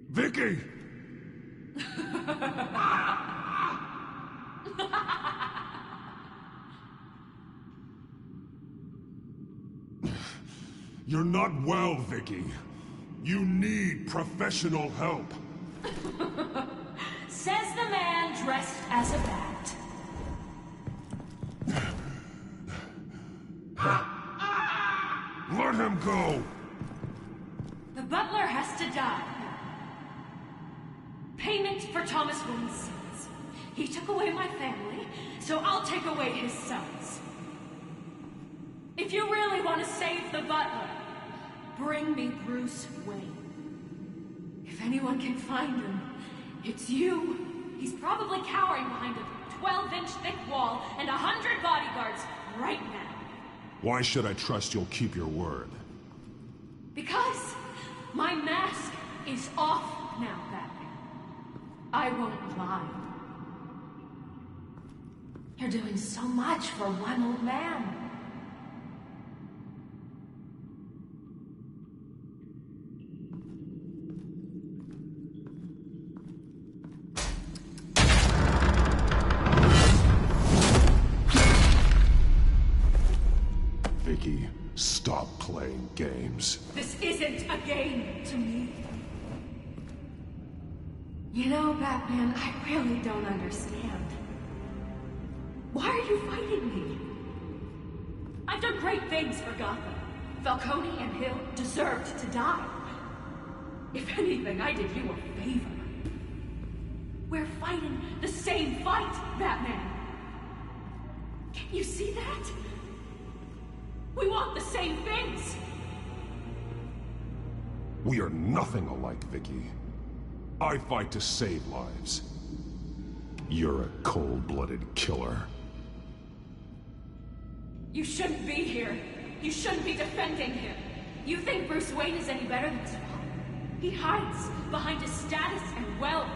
Vicky! You're not well, Vicky. You need professional help. Says the man dressed as a bat. Let him go! The butler has to die. Payment for Thomas Wayne's sins. He took away my family, so I'll take away his sons. If you really want to save the butler, bring me Bruce Wayne. If anyone can find him, it's you. He's probably cowering behind a 12-inch thick wall and 100 bodyguards right now. Why should I trust you'll keep your word? Because my mask is off now, Batman. I won't lie. You're doing so much for one old man. Vicky, stop playing games. This isn't a game to me. You know, Batman, I really don't understand. Why are you fighting me? I've done great things for Gotham. Falcone and Hill deserved to die. If anything, I did you a favor. We're fighting the same fight, Batman. Can't you see that? We want the same things. We are nothing alike, Vicky. I fight to save lives. You're a cold-blooded killer. You shouldn't be here. You shouldn't be defending him. You think Bruce Wayne is any better than his father? He hides behind his status and wealth.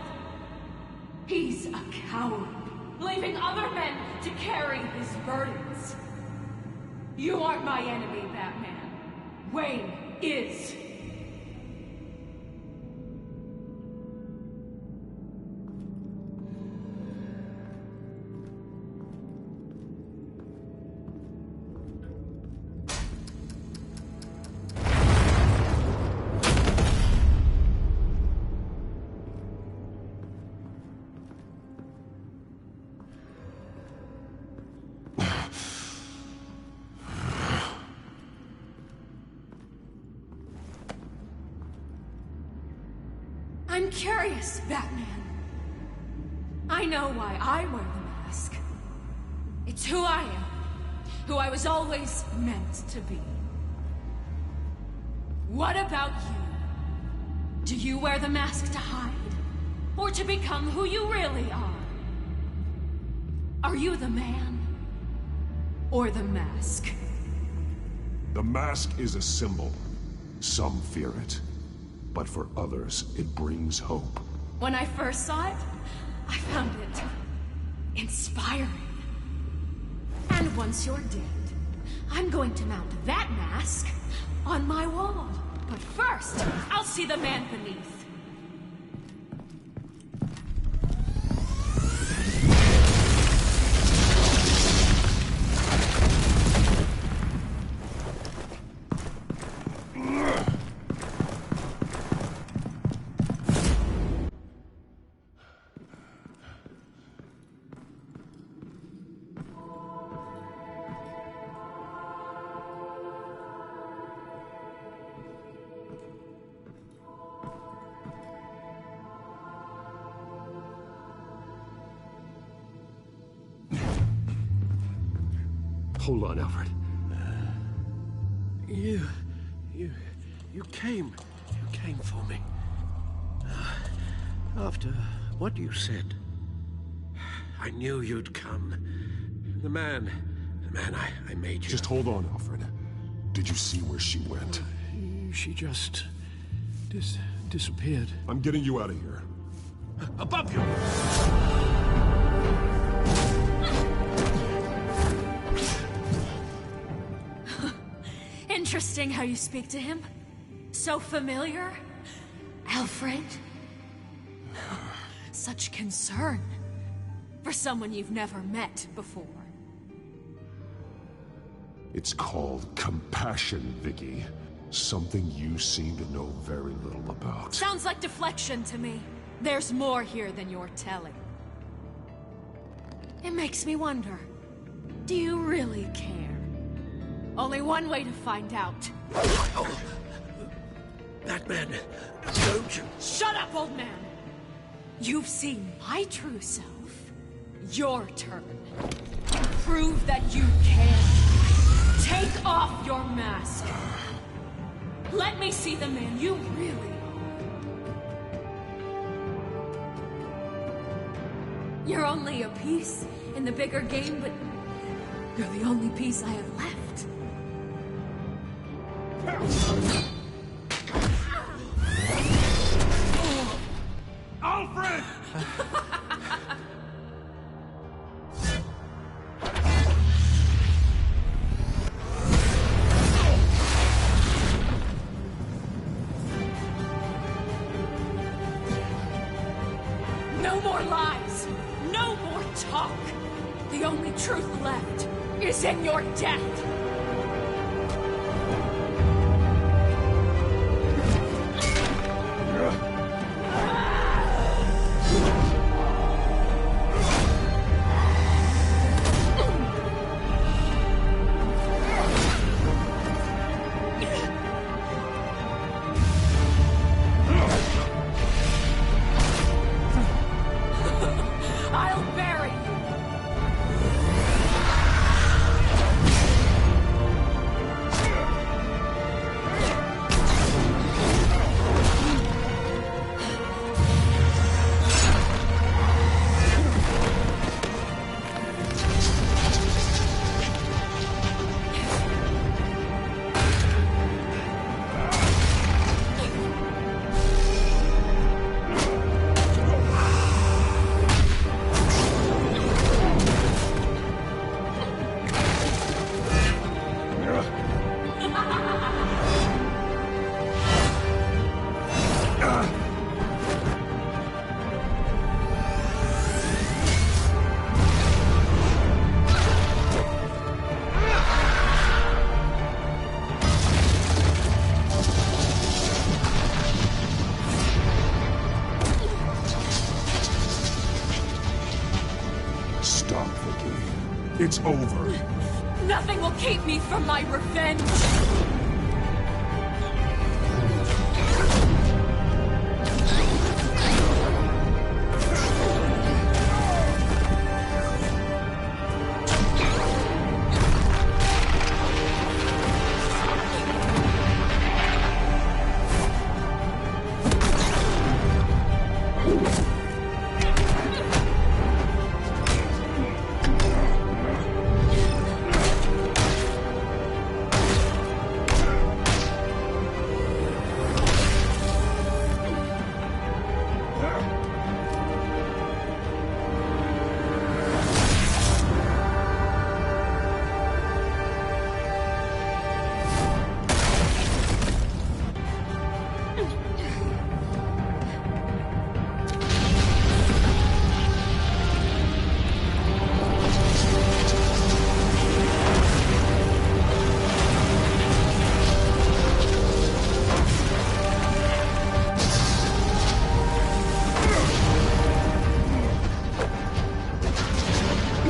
He's a coward, leaving other men to carry his burdens. You aren't my enemy, Batman. Wayne is. I'm curious, Batman. I know why I wear the mask. It's who I am. Who I was always meant to be. What about you? Do you wear the mask to hide? Or to become who you really are? Are you the man? Or the mask? The mask is a symbol. Some fear it. But for others, it brings hope. When I first saw it, I found it inspiring. And once you're dead, I'm going to mount that mask on my wall. But first, I'll see the man beneath. Hold on, Alfred. You came for me. After what you said, I knew you'd come. The man I made you. Just hold on, Alfred. Did you see where she went? She just disappeared. I'm getting you out of here. Above you! Interesting how you speak to him. So familiar. Alfred. Such concern for someone you've never met before. It's called compassion, Vicky. Something you seem to know very little about. Sounds like deflection to me. There's more here than you're telling. It makes me wonder, do you really care? Only one way to find out. Oh, Batman, don't you... Shut up, old man! You've seen my true self. Your turn. Prove that you can. Take off your mask. Let me see the man you really are. You're only a piece in the bigger game, but you're the only piece I have left. Alfred! No more lies! No more talk! The only truth left is in your death! I'll bury you! Stop, Vicky. It's over. Nothing will keep me from my revenge!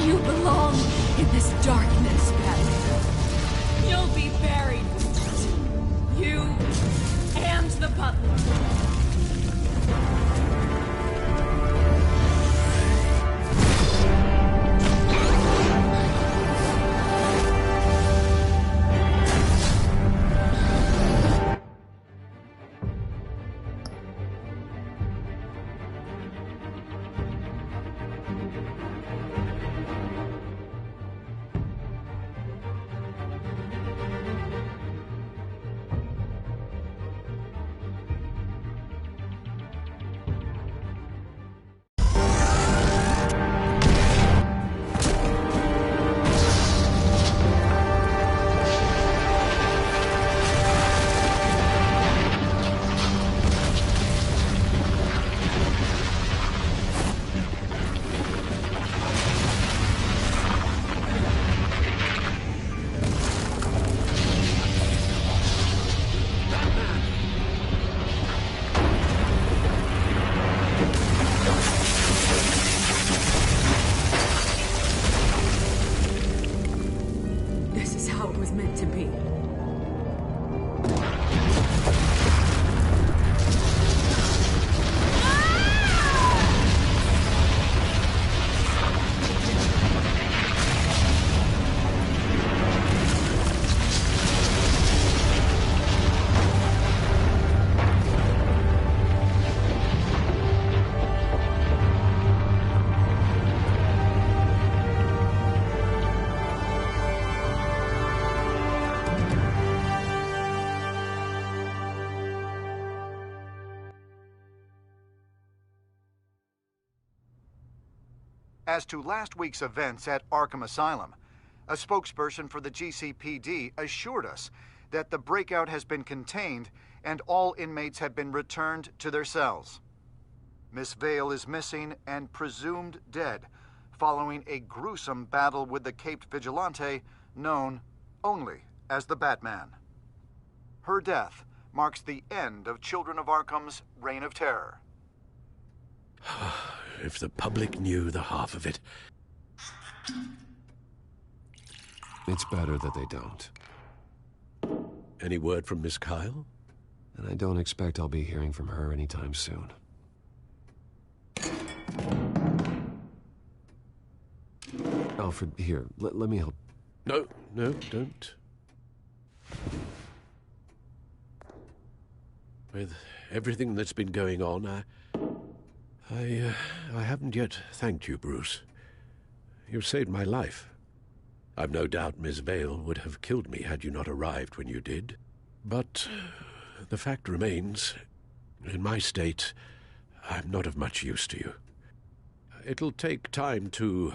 You belong in this darkness, Batman. You'll be buried with it. You and the butler. As to last week's events at Arkham Asylum, a spokesperson for the GCPD assured us that the breakout has been contained and all inmates have been returned to their cells. Miss Vale is missing and presumed dead following a gruesome battle with the caped vigilante known only as the Batman. Her death marks the end of Children of Arkham's reign of terror. If the public knew the half of it. It's better that they don't. Any word from Miss Kyle? And I don't expect I'll be hearing from her anytime soon. Alfred, here, let me help. No, don't. With everything that's been going on, I haven't yet thanked you, Bruce. You've saved my life. I've no doubt Miss Vale would have killed me had you not arrived when you did. But the fact remains, in my state, I'm not of much use to you. It'll take time to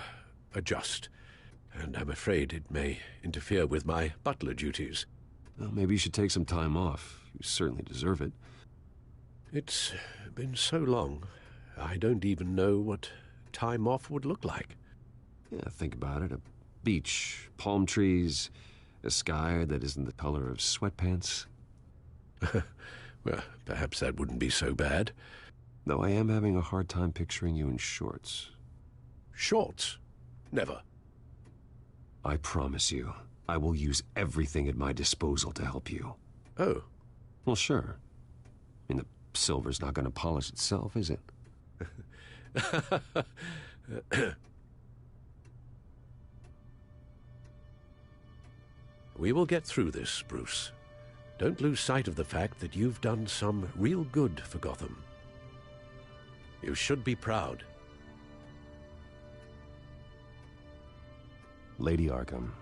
adjust, and I'm afraid it may interfere with my butler duties. Well, maybe you should take some time off. You certainly deserve it. It's been so long, I don't even know what time off would look like. Yeah, think about it. A beach, palm trees, a sky that isn't the color of sweatpants. Well, perhaps that wouldn't be so bad. Though I am having a hard time picturing you in shorts. Shorts? Never. I promise you, I will use everything at my disposal to help you. Oh. Well, sure. I mean, the silver's not going to polish itself, is it? We will get through this, Bruce. Don't lose sight of the fact that you've done some real good for Gotham. You should be proud. Lady Arkham,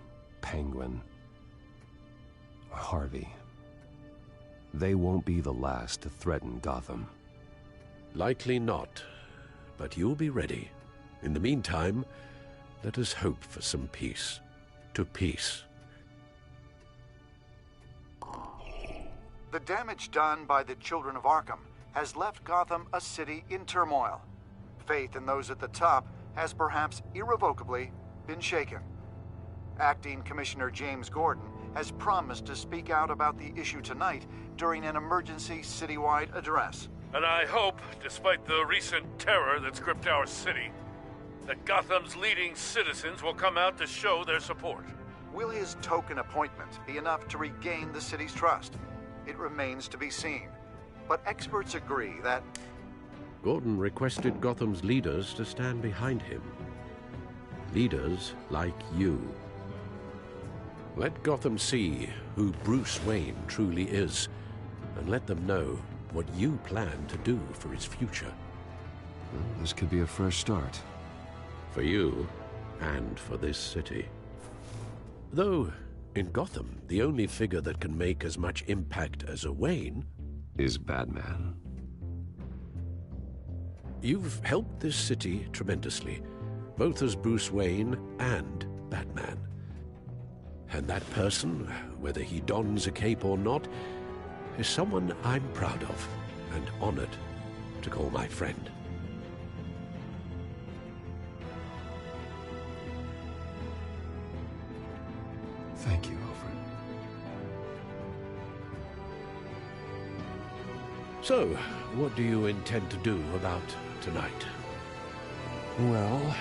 Penguin, Harvey. They won't be the last to threaten Gotham. Likely not, but you'll be ready. In the meantime, let us hope for some peace. To peace. The damage done by the Children of Arkham has left Gotham a city in turmoil. Faith in those at the top has perhaps irrevocably been shaken. Acting Commissioner James Gordon has promised to speak out about the issue tonight during an emergency citywide address. And I hope, despite the recent terror that's gripped our city, that Gotham's leading citizens will come out to show their support. Will his token appointment be enough to regain the city's trust? It remains to be seen. But experts agree that Gordon requested Gotham's leaders to stand behind him. Leaders like you. Let Gotham see who Bruce Wayne truly is, and let them know what you plan to do for its future. Well, this could be a fresh start. For you, and for this city. Though, in Gotham, the only figure that can make as much impact as a Wayne is Batman. You've helped this city tremendously, both as Bruce Wayne and Batman. And that person, whether he dons a cape or not, is someone I'm proud of and honored to call my friend. Thank you, Alfred. So, what do you intend to do about tonight? Well,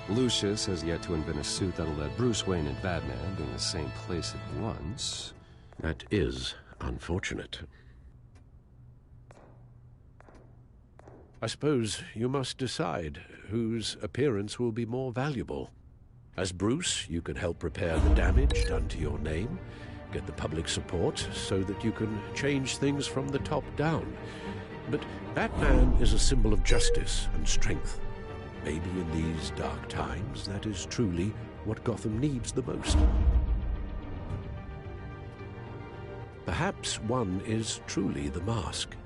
Lucius has yet to invent a suit that'll let Bruce Wayne and Batman be in the same place at once. That is unfortunate. I suppose you must decide whose appearance will be more valuable. As Bruce, you can help repair the damage done to your name, get the public support so that you can change things from the top down. But Batman is a symbol of justice and strength. Maybe in these dark times, that is truly what Gotham needs the most. Perhaps one is truly the mask.